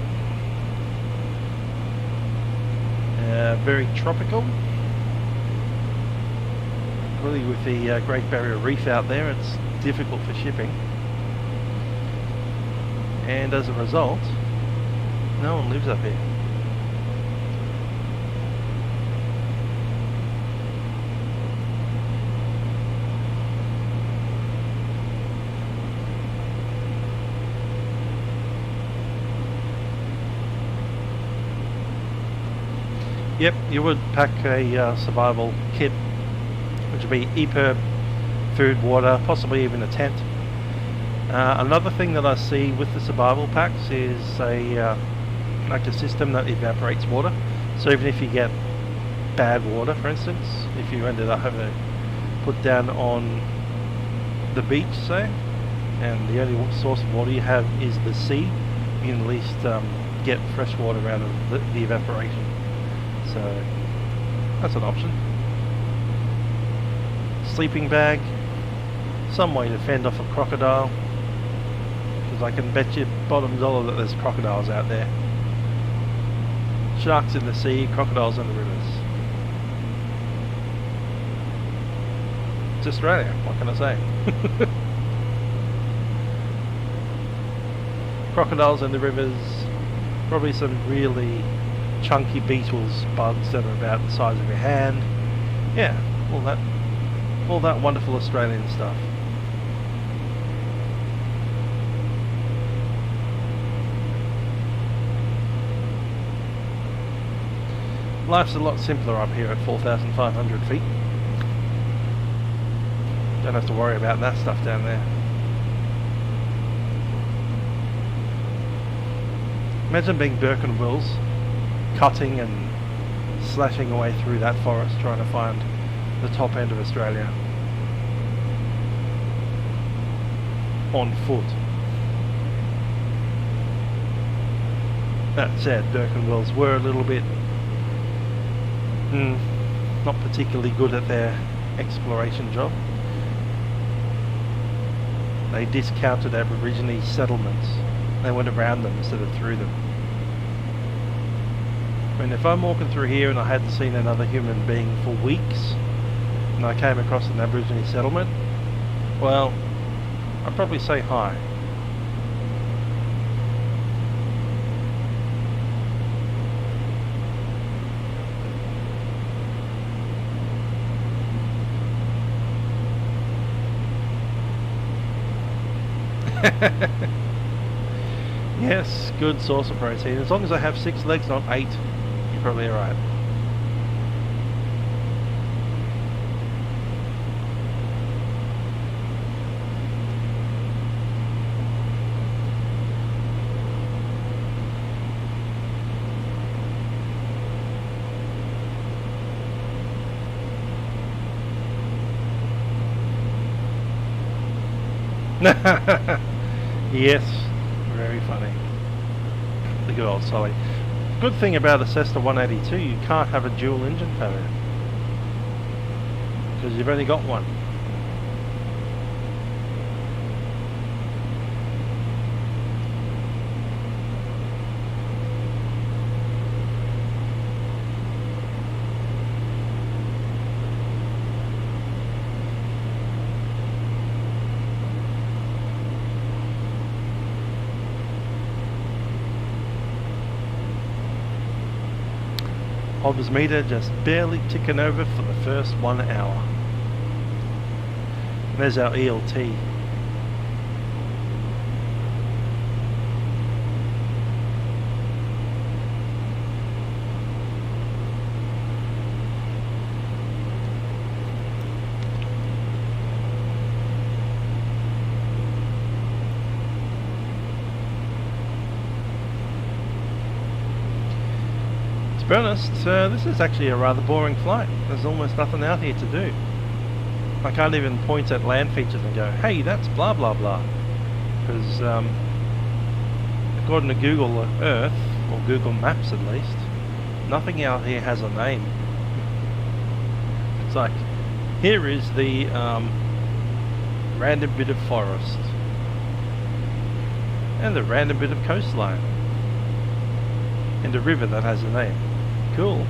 Very tropical. Really, with the Great Barrier Reef out there, it's difficult for shipping. And as a result, no one lives up here. Yep, you would pack a survival kit, which would be EPIRB, food, water, possibly even a tent. Another thing that I see with the survival packs is like a system that evaporates water. So even if you get bad water, for instance, if you ended up having to put down on the beach, say, and the only source of water you have is the sea, you can at least get fresh water out of the evaporation. So that's an option. Sleeping bag, some way to fend off a crocodile, because I can bet you bottom dollar that there's crocodiles out there. Sharks in the sea, crocodiles in the rivers. It's Australia, what can I say? Crocodiles in the rivers, probably some really chunky beetles, bugs that are about the size of your hand. Yeah, all that wonderful Australian stuff. Life's a lot simpler up here at 4,500 feet. Don't have to worry about that stuff down there. Imagine being Burke and Wills, cutting and slashing away through that forest trying to find the top end of Australia on foot. That said, Burke and Wills were a little bit not particularly good at their exploration job. They discounted Aborigine settlements. They went around them instead of through them. I mean, if I'm walking through here and I hadn't seen another human being for weeks, and I came across an Aborigine settlement, well, I'd probably say hi. Yes, good source of protein. As long as I have 6 legs, not 8, you're probably alright. Yes, very funny. The good old Sully. Good thing about a Cessna 182, you can't have a dual engine failure, because you've only got one. Obs meter just barely ticking over for the first 1 hour. And there's our ELT. To be honest, this is actually a rather boring flight. There's almost nothing out here to do. I can't even point at land features and go, hey, that's blah blah blah. Because according to Google Earth, or Google Maps at least, nothing out here has a name. It's like, here is the random bit of forest. And the random bit of coastline. And a river that has a name. Cool.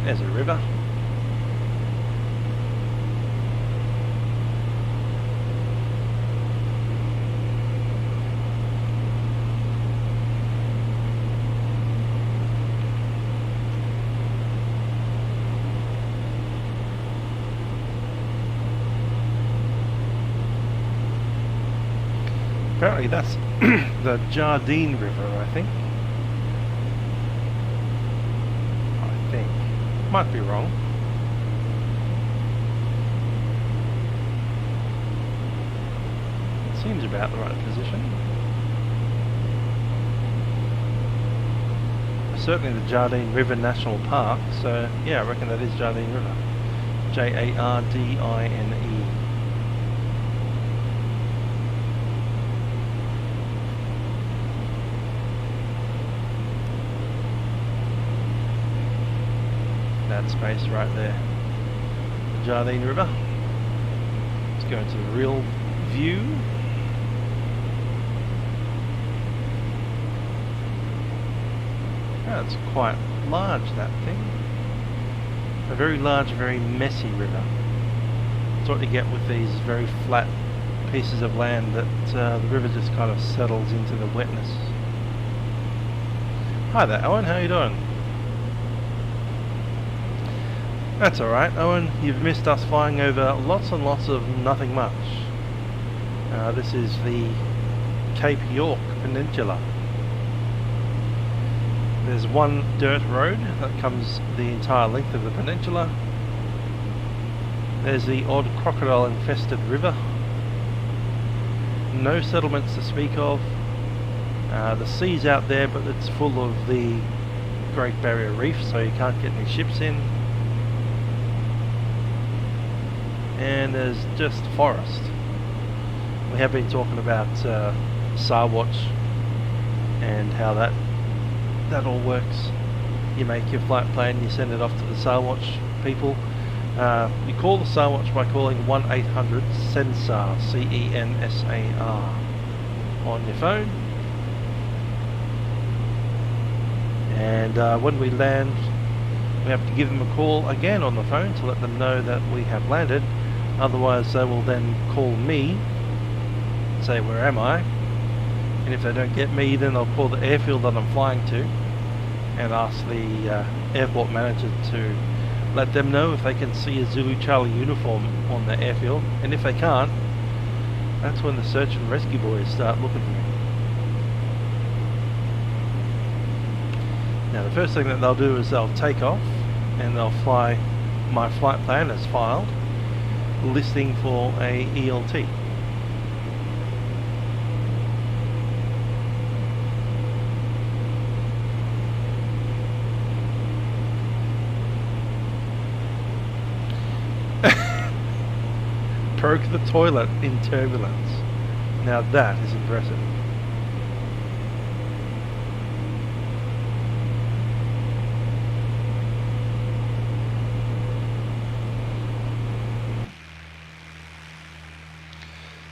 There's a river. Apparently that's the Jardine River, I think. Might be wrong. It seems about the right position. Certainly the Jardine River National Park, so yeah, I reckon that is Jardine River. Jardine. That space right there. The Jardine River. Let's go into the real view. That's quite large, that thing. A very large, very messy river. That's what you get with these very flat pieces of land that the river just kind of settles into the wetness. Hi there, Owen, how you doing? That's alright, Owen, you've missed us flying over lots and lots of nothing much. This is the Cape York Peninsula. There's one dirt road that comes the entire length of the peninsula. There's the odd crocodile infested river. No settlements to speak of. The sea's out there, but it's full of the Great Barrier Reef, so you can't get any ships in. And there's just forest. We have been talking about Saarwatch and how that all works. You make your flight plan, you send it off to the Saarwatch people. You call the Saarwatch by calling 1-800-CENSAR, C-E-N-S-A-R on your phone. And when we land, we have to give them a call again on the phone to let them know that we have landed. Otherwise they will then call me, say where am I, and if they don't get me, then they'll call the airfield that I'm flying to and ask the airport manager to let them know if they can see a Zulu Charlie uniform on the airfield, and if they can't, that's when the search and rescue boys start looking for me. Now the first thing that they'll do is they'll take off and they'll fly my flight plan as filed, listing for a ELT. Broke the toilet in turbulence. Now that is impressive.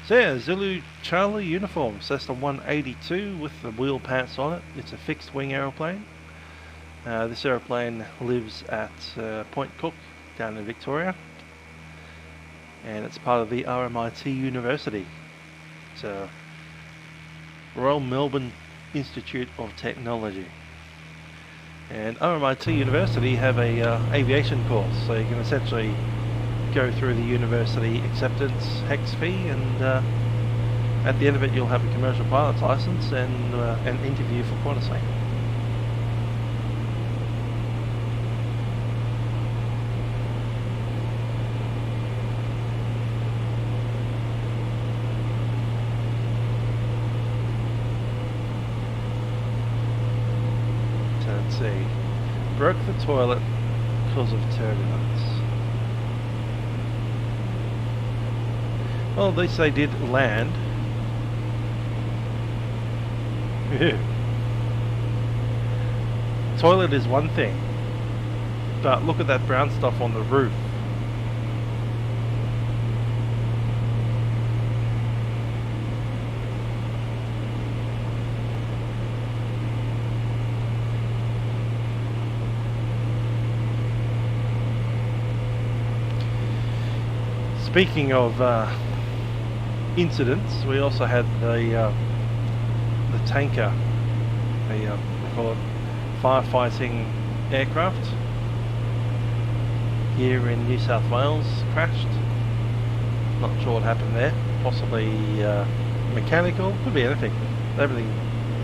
So yeah, Zulu Charlie uniform, Cessna 182 with the wheel pants on it. It's a fixed wing aeroplane. This aeroplane lives at Point Cook down in Victoria. and it's part of the RMIT University. So Royal Melbourne Institute of Technology. And RMIT University have a aviation course, so you can essentially go through the university acceptance hex fee, and at the end of it you'll have a commercial pilot's license and an interview for quartersafe. So let's see, broke the toilet because of turbulence. Well, at least they did land. Toilet is one thing, but look at that brown stuff on the roof. Speaking of incidents, we also had the tanker, we call it firefighting aircraft here in New South Wales, crashed. Not sure what happened there. Possibly mechanical, could be anything. They haven't even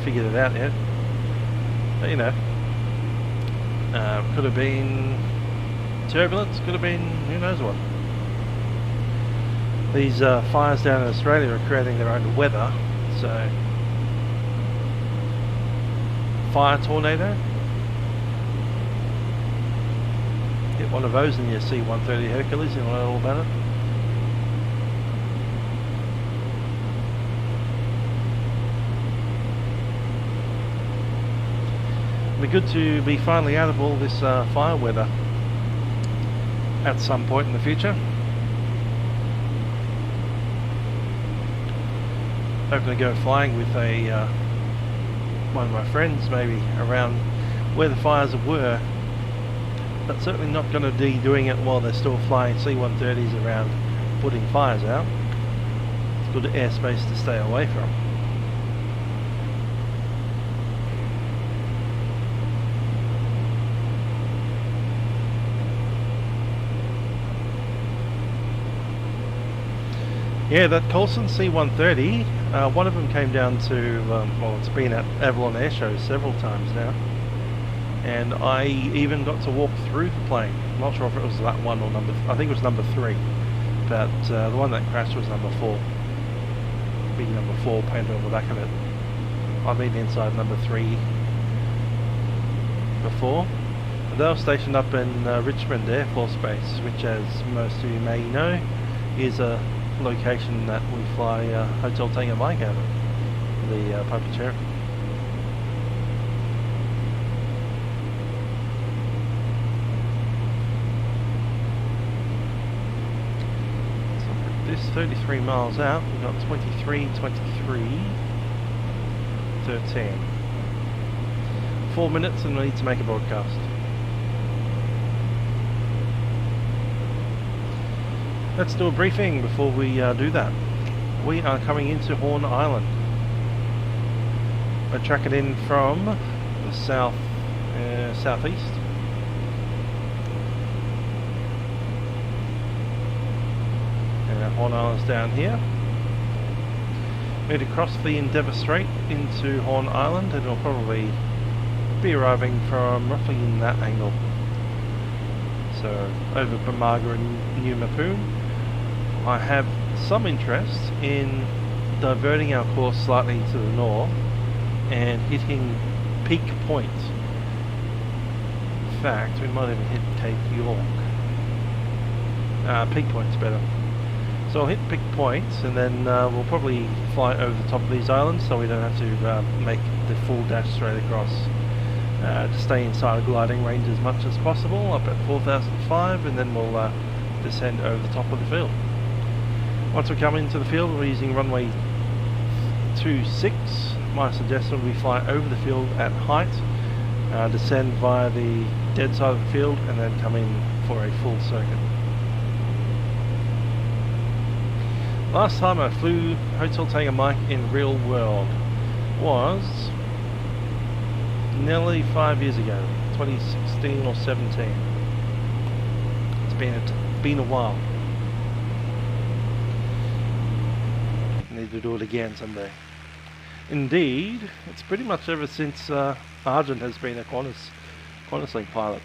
figured it out yet. But you know, could have been turbulence, could have been who knows what. These fires down in Australia are creating their own weather, so fire tornado. Get one of those in your C130 Hercules, you know all about it. It'll be good to be finally out of all this fire weather at some point in the future. Hoping to go flying with a one of my friends, maybe around where the fires were, but certainly not going to be doing it while they're still flying C-130s around putting fires out. It's good airspace to stay away from. Yeah, that Coulson C-130, one of them came down to, well, it's been at Avalon Air Show several times now, and I even got to walk through the plane. I'm not sure if it was that one or I think it was number 3, but the one that crashed was number 4. Big number 4 painted on the back of it. I've been inside number 3 before. They were stationed up in Richmond Air Force Base, which, as most of you may know, is a location that we fly Hotel Tango Mike out of, the Piper Cherokee. So this 33 miles out, we've got 23, 23, 13. 4 minutes and we need to make a broadcast. Let's do a briefing before we do that. We are coming into Horn Island. We're tracking in from the southeast. And Horn Island's down here. We're to cross the Endeavour Strait into Horn Island, and we'll probably be arriving from roughly in that angle. So over Bamaga and New Mapoon. I have some interest in diverting our course slightly to the north and hitting Peak Point. In fact, we might even hit Cape York. Peak Point's better. So I'll hit Peak Point, and then we'll probably fly over the top of these islands so we don't have to make the full dash straight across. To stay inside a gliding range as much as possible, up at 4005, and then we'll descend over the top of the field. Once we come into the field, we're using runway 26. My suggestion would be fly over the field at height, descend via the dead side of the field, and then come in for a full circuit. Last time I flew Hotel Tango Mike in real world was nearly 5 years ago, 2016 or 17. It's been a while. Need to do it again someday. Indeed, it's pretty much ever since Argent has been a Qantas Link pilot.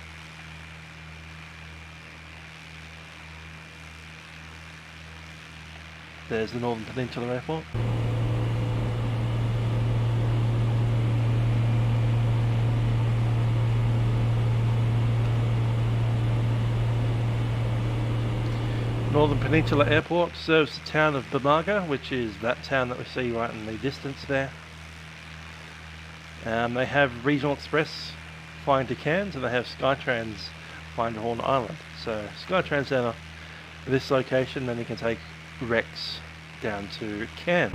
There's the Northern Peninsula Airport. Northern Peninsula Airport serves the town of Bamaga, which is that town that we see right in the distance there. They have Regional Express flying to Cairns, and they have Skytrans flying to Horn Island. So Skytrans down at this location, then you can take Rex down to Cairns.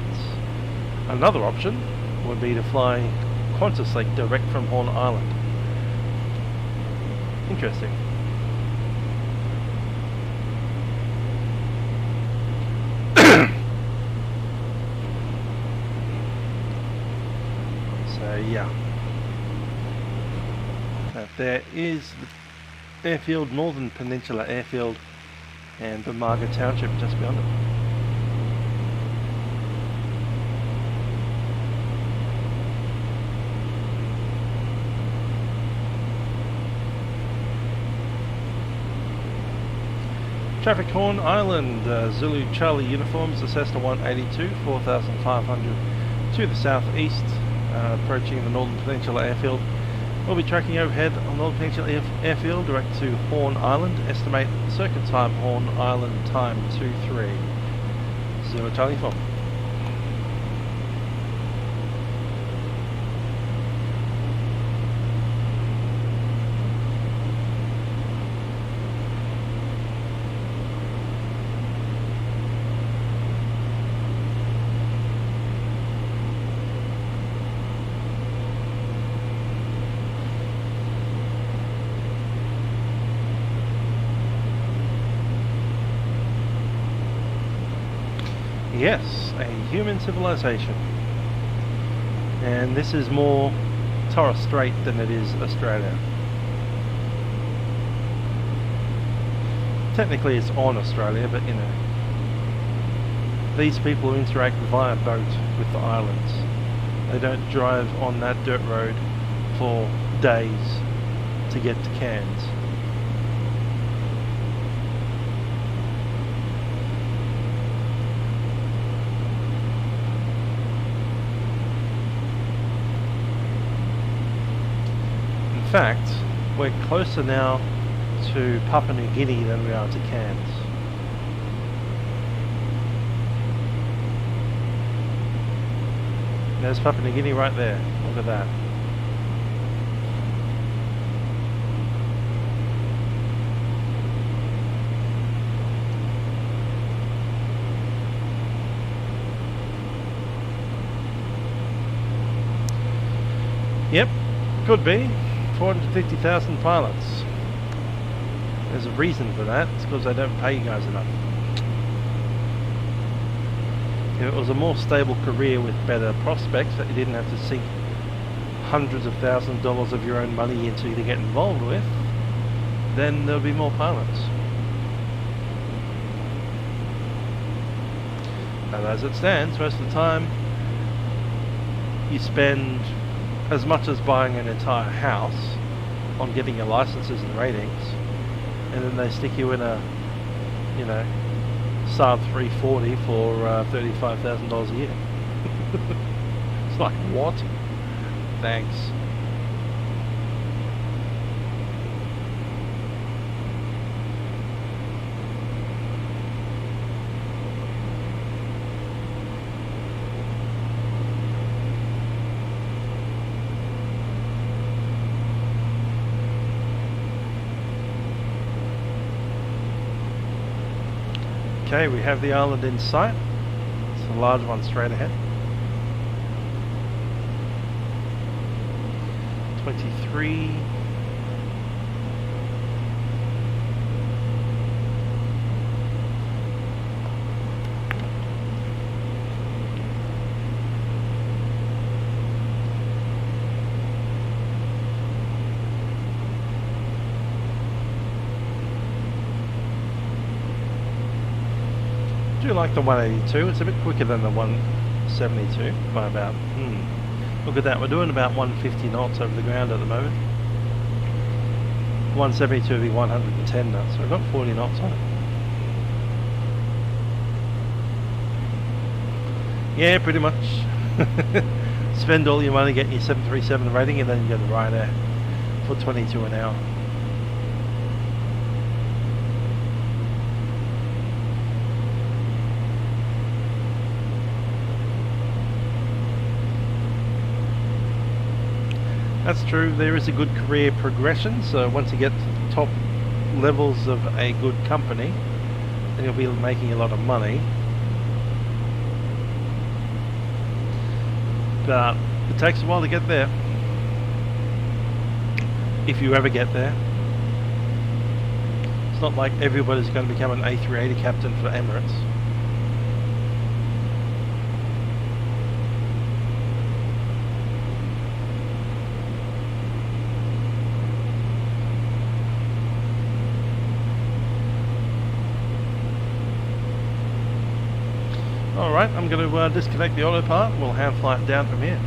Another option would be to fly Qantas Link direct from Horn Island. Interesting. Yeah. There is the airfield, Northern Peninsula Airfield, and Bamaga Township just beyond it. Traffic Horn Island, Zulu Charlie uniforms, the Cessna 182, 4,500 to the southeast. Approaching the Northern Peninsula Airfield. We'll be tracking overhead on Northern Peninsula Airfield direct to Horn Island. Estimate circuit time Horn Island time 23. Zero Charlie 4. Yes, a human civilization. And this is more Torres Strait than it is Australia. Technically it's on Australia, but you know, these people interact via boat with the islands. They don't drive on that dirt road for days to get to Cairns. In fact, we're closer now to Papua New Guinea than we are to Cairns. There's Papua New Guinea right there. Look at that. Yep, could be. 450,000 pilots. There's a reason for that. It's because they don't pay you guys enough. If it was a more stable career with better prospects that you didn't have to sink hundreds of thousands of dollars of your own money into to get involved with, then there'll be more pilots. And as it stands, most of the time you spend as much as buying an entire house on getting your licenses and ratings, and then they stick you in a, you know, Saab 340 for $35,000 a year. It's like, what? Thanks. Okay, we have the island in sight. It's a large one straight ahead. 23. Do like the 182. It's a bit quicker than the 172 by about, look at that, we're doing about 150 knots over the ground at the moment. 172 would be 110 knots, so we've got 40 knots on it. Yeah, pretty much. Spend all your money getting your 737 rating and then you go to Ryanair for 22 an hour. That's true, there is a good career progression, so once you get to the top levels of a good company, then you'll be making a lot of money. But it takes a while to get there, if you ever get there. It's not like everybody's going to become an A380 captain for Emirates. Alright, I'm going to disconnect the auto part and we'll hand fly it down from here.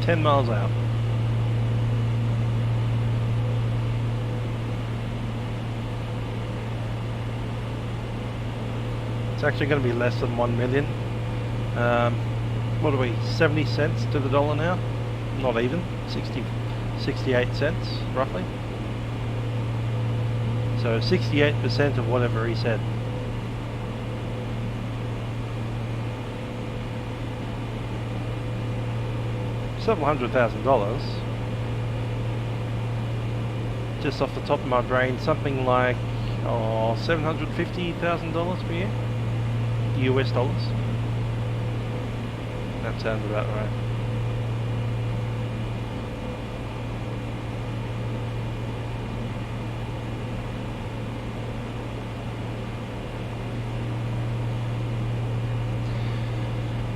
$10 miles out. It's actually going to be less than 1 million. What are we, 70 cents to the dollar now? Not even, 68 cents roughly. So 68% of whatever he said. Several $100,000. Just off the top of my brain, something like $750,000 per year, US dollars. That sounds about right.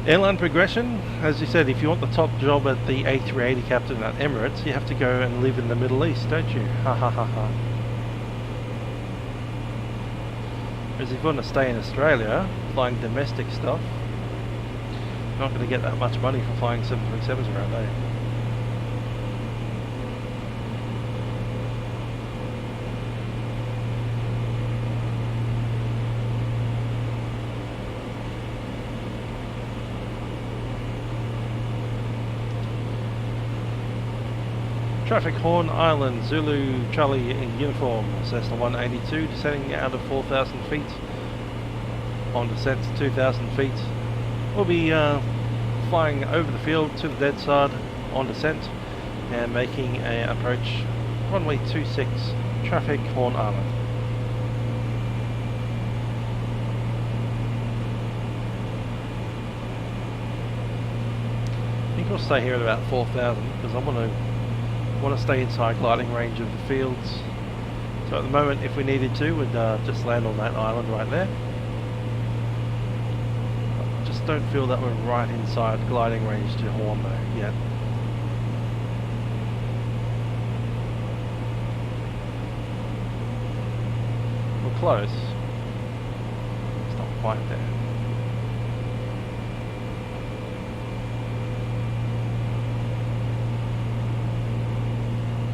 Airline progression, as you said, if you want the top job at the A380 captain at Emirates, you have to go and live in the Middle East, don't you? Ha ha ha ha. Whereas if you want to stay in Australia, flying domestic stuff, you're not going to get that much money for flying 737s around, are you? Traffic Horn Island, Zulu Charlie uniform, Cessna 182, descending out of 4,000 feet, on descent to 2,000 feet. We'll be flying over the field to the dead side on descent and making an approach runway 26, Traffic Horn Island. I think I'll stay here at about 4,000 because I want to stay inside gliding range of the fields. So at the moment, if we needed to, we'd just land on that island right there. I just don't feel that we're right inside gliding range to Horn though yet. We're close. It's not quite there.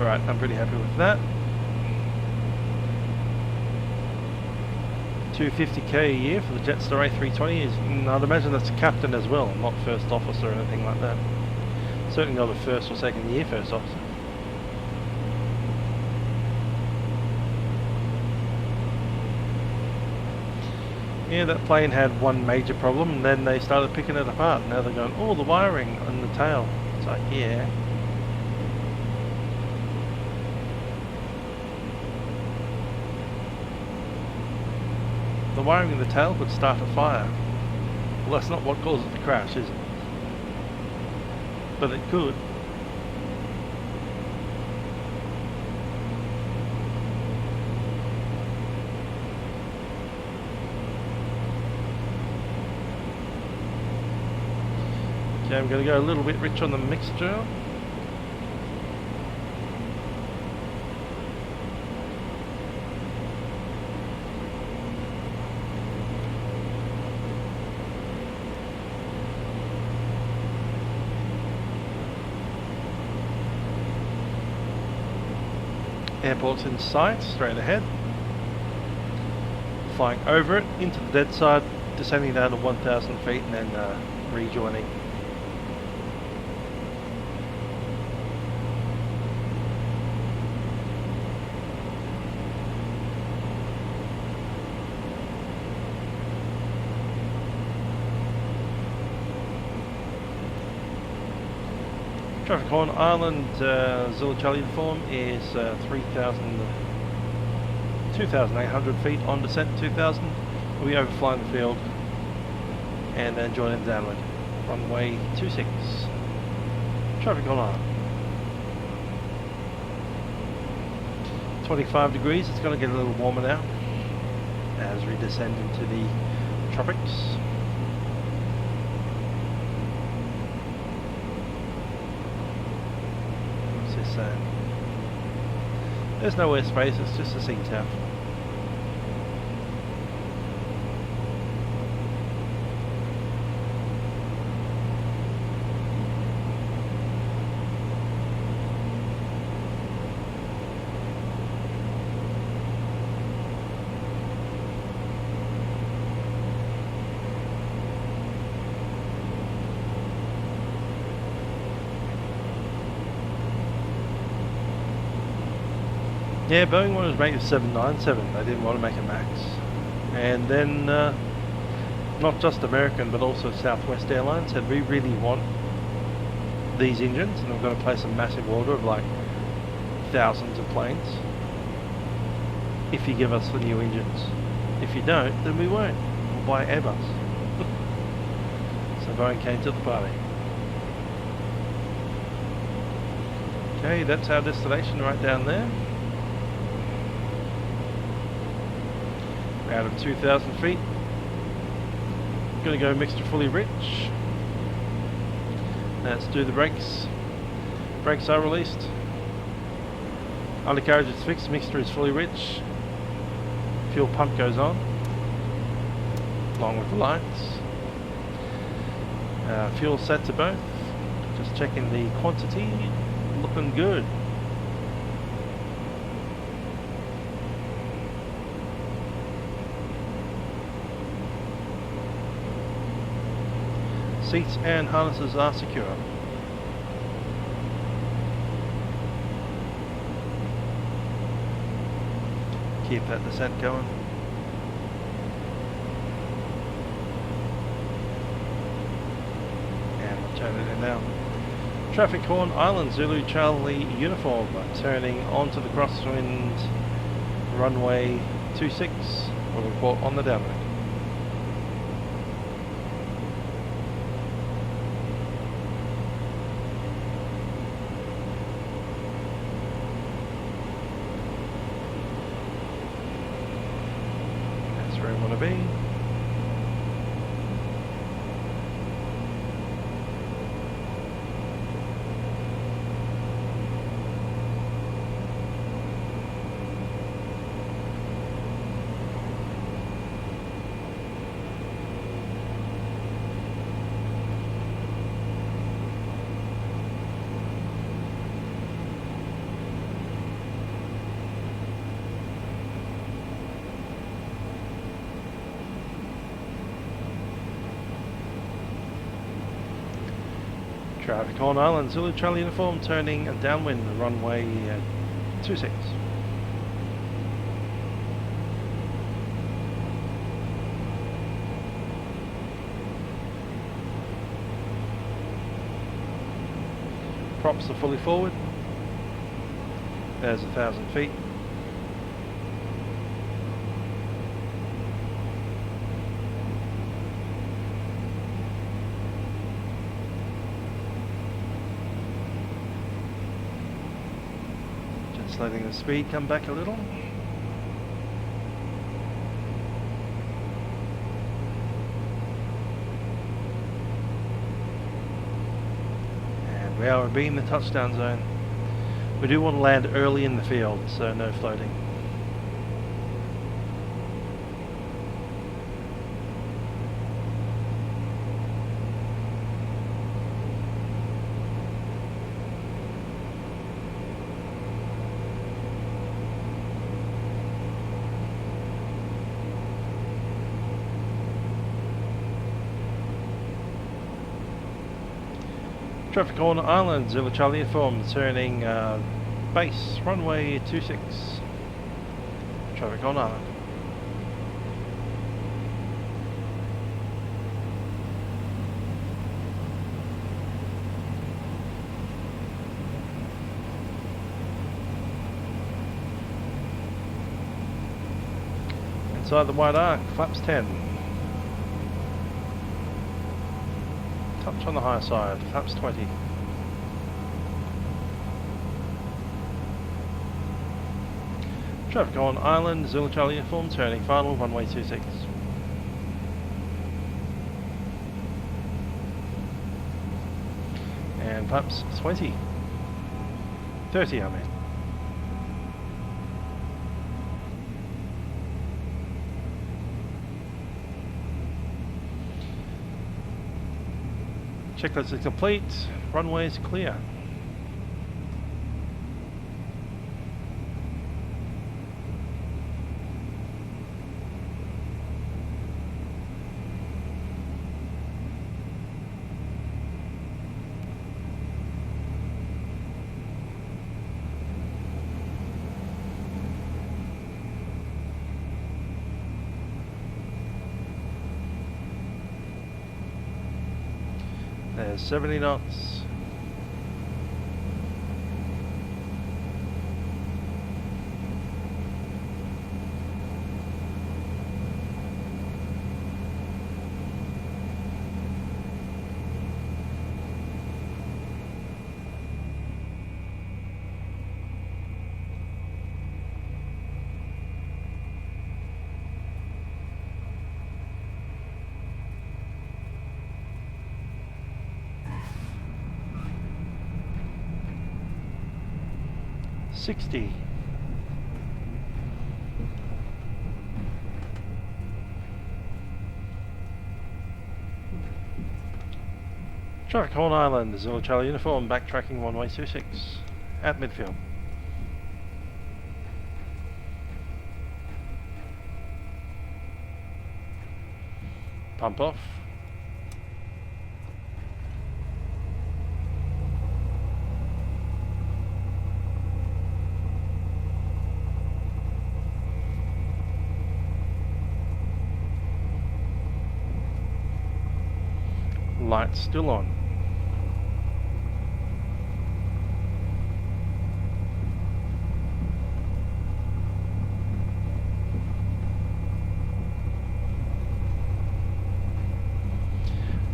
Alright, I'm pretty happy with that. 250k a year for the Jetstar A320 is, I'd imagine that's a captain as well, not first officer or anything like that. Certainly not a first or second year first officer. Yeah, that plane had one major problem and then they started picking it apart. Now they're going, oh, the wiring on the tail. It's like, yeah. The wiring in the tail could start a fire. Well, that's not what causes the crash, is it? But it could. Okay, I'm going to go a little bit rich on the mixture. Airport's in sight, straight ahead. Flying over it, into the dead side, descending down to 1,000 feet and then rejoining. Traffic horn, Island, Zulu Charlie uniform is 2,800 feet on descent, 2,000. We'll be overflying the field and then joining the downwind. Runway 26. Traffic on Island. 25 degrees, it's going to get a little warmer now as we descend into the tropics. There's no airspace, it's just a sea tap. Yeah, Boeing wanted to make a 797, they didn't want to make a MAX. And then, not just American, but also Southwest Airlines said, we really want these engines, and we're going to place a massive order of like thousands of planes if you give us the new engines. If you don't, then we won't. We'll buy Airbus. So Boeing came to the party. Okay, that's our destination right down there. Out of 2,000 feet. Gonna go mixture fully rich. Let's do the brakes. Brakes are released. Undercarriage is fixed, mixture is fully rich. Fuel pump goes on, along with the lights. Fuel set to both. Just checking the quantity. Looking good. Seats and harnesses are secure. Keep that descent going. And we'll turn it in now. Traffic horn, Island Zulu Charlie uniform, turning onto the crosswind, runway 26. We'll report on the downwind. Want to be. Traffic on Island, Zulu Charlie uniform, turning downwind, runway 26. Props are fully forward. There's 1,000 feet. Letting the speed come back a little. And we are being the touchdown zone. We do want to land early in the field, so no floating. Traffic on Island, Zulu Charlie informed, turning base, runway 26. Traffic on Island. Inside the wide arc, flaps 10. Touch on the higher side, flaps 20. Traffic on Island, Zulu Charlie informed, turning final, runway 26. And flaps 20. 30, I mean. Checklist is complete, runway is clear. There's 70 knots. $60. Traffic on Island, Zulu Charlie uniform, backtracking runway 26 at midfield. Pump off. Lights still on.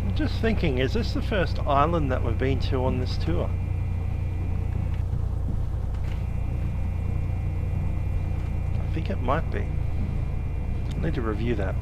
I'm just thinking, is this the first island that we've been to on this tour? I think it might be. I need to review that.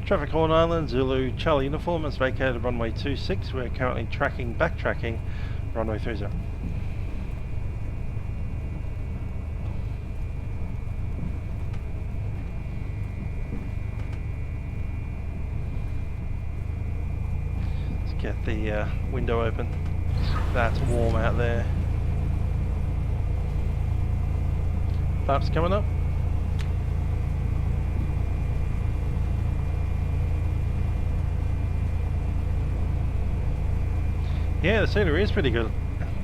Traffic Horn Island, Zulu Charlie uniform has vacated runway 26. We're currently backtracking runway 30. Let's get the window open. That's warm out there. Flaps coming up. Yeah, the scenery is pretty good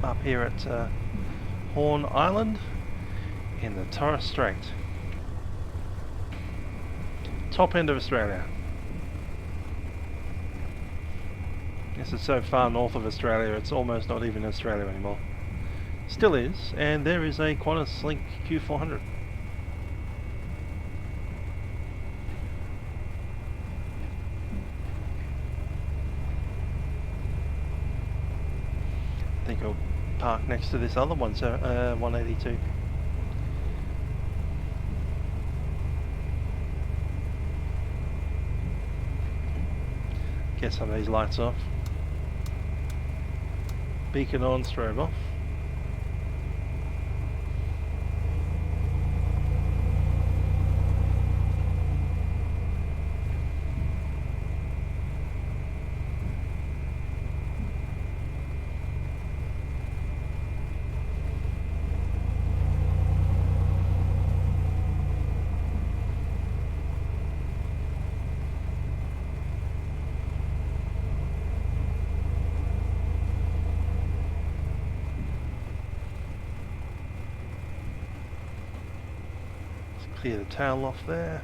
up here at Horn Island in the Torres Strait. Top end of Australia. This is so far north of Australia, it's almost not even Australia anymore. Still is, and there is a Qantas Link Q400. I think I'll park next to this other one, so 182. get some of these lights off. Beacon on, strobe off. Clear the tail off there.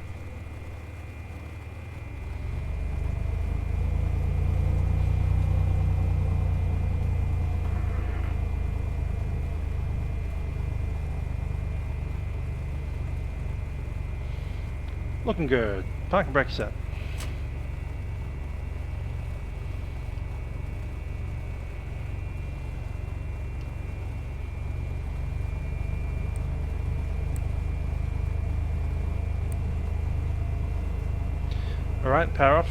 Looking good. Parking brake set. Alright, power off.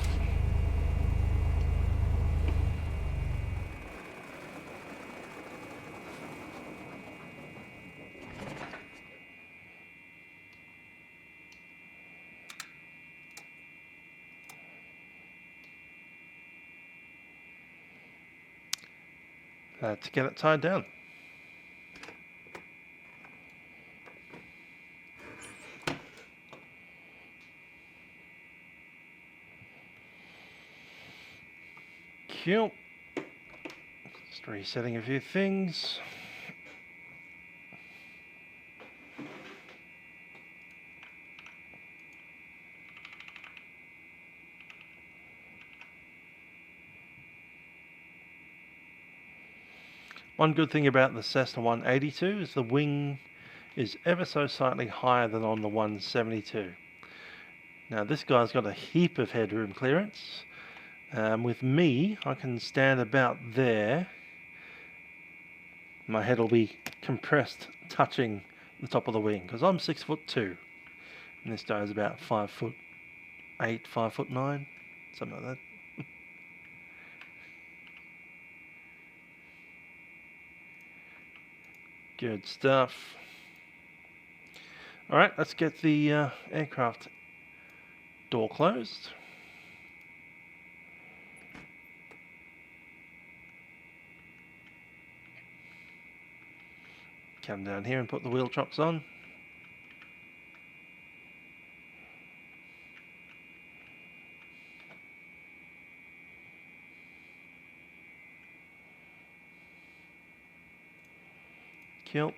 To get it tied down. Cool. Just resetting a few things. One good thing about the Cessna 182 is the wing is ever so slightly higher than on the 172. Now this guy's got a heap of headroom clearance. With me, I can stand about there. My head will be compressed, touching the top of the wing, because I'm 6'2", and this guy is about 5'8", 5'9", something like that. Good stuff. Alright, let's get the aircraft door closed. Come down here and put the wheel chocks on. Cool.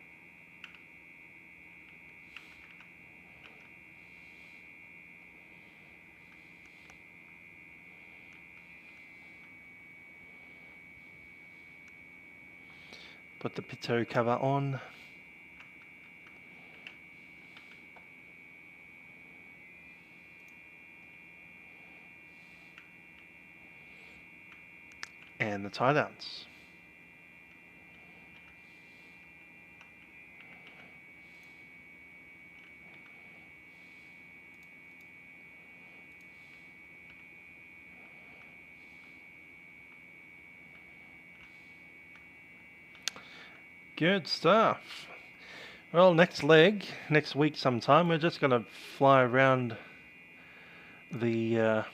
Put the pitot cover on. And the tie downs. Good stuff. Well, next week sometime, we're just going to fly around the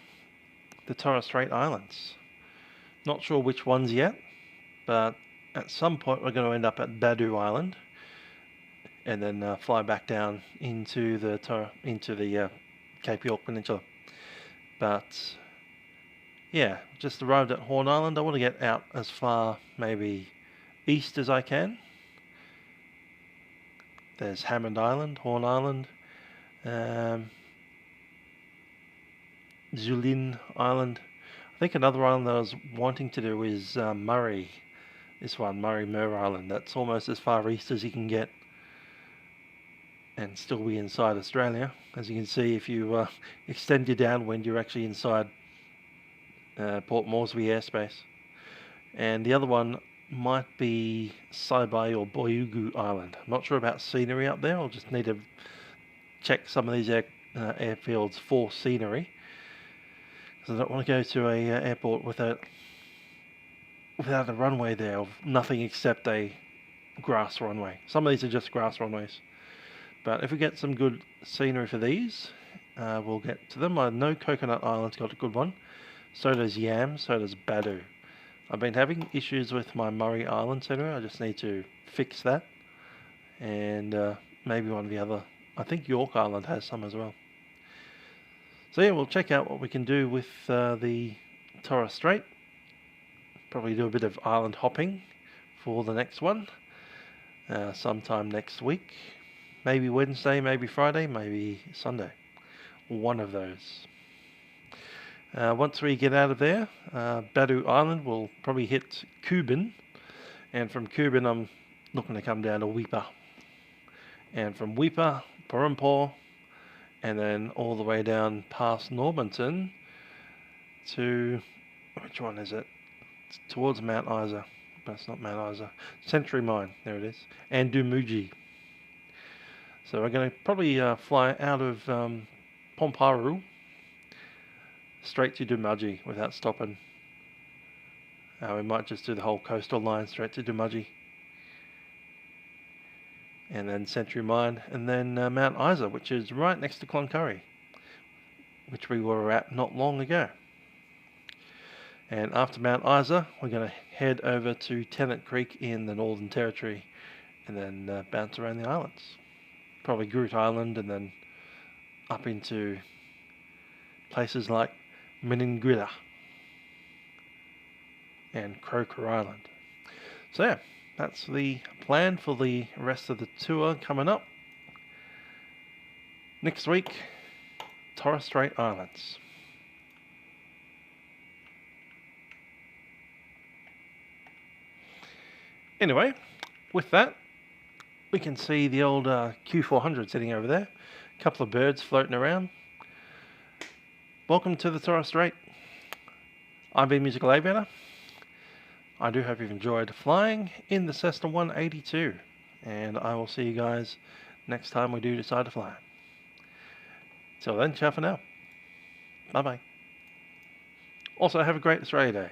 Torres Strait Islands. Not sure which ones yet, but at some point we're going to end up at Badu Island, and then fly back down into the Cape York Peninsula. But yeah, just arrived at Horn Island. I want to get out as far maybe east as I can. There's Hammond Island, Horn Island, Zulin Island. I think another island that I was wanting to do is Murray. This one, Murray Mer Island. That's almost as far east as you can get and still be inside Australia. As you can see, if you extend your downwind, you're actually inside Port Moresby airspace. And the other one might be Saibai or Boyugu Island. I'm not sure about scenery up there. I'll just need to check some of these airfields for scenery. because I don't want to go to a airport without a runway there of nothing except a grass runway. Some of these are just grass runways, but if we get some good scenery for these, we'll get to them. I know Coconut Island's got a good one. So does Yam. So does Badu. I've been having issues with my Murray Island scenery. I just need to fix that, and maybe one of the other. I think York Island has some as well. So yeah, we'll check out what we can do with the Torres Strait. Probably do a bit of island hopping for the next one. Sometime next week. Maybe Wednesday, maybe Friday, maybe Sunday. One of those. Once we get out of there, Badu Island will probably hit Kuban. And from Kuban, I'm looking to come down to Weipa. And from Weipa, Purrumpore, and then all the way down past Normanton to, which one is it? It's towards Mount Isa, but it's not Mount Isa. Century Mine, there it is, and Dumuji. So we're going to probably fly out of Pomparu straight to Dumuji without stopping. We might just do the whole coastal line straight to Dumuji. And then Century Mine, and then Mount Isa, which is right next to Cloncurry, which we were at not long ago. And after Mount Isa, we're going to head over to Tennant Creek in the Northern Territory, and then bounce around the islands. Probably Groot Island, and then up into places like Meningrida and Croker Island. So yeah, that's the plan for the rest of the tour coming up. Next week, Torres Strait Islands. Anyway, with that, we can see the old Q400 sitting over there. A couple of birds floating around. Welcome to the Torres Strait. I've been Musical Aviator. I do hope you've enjoyed flying in the Cessna 182, and I will see you guys next time we do decide to fly. Till then, ciao for now. Bye bye. Also, have a great Australia Day.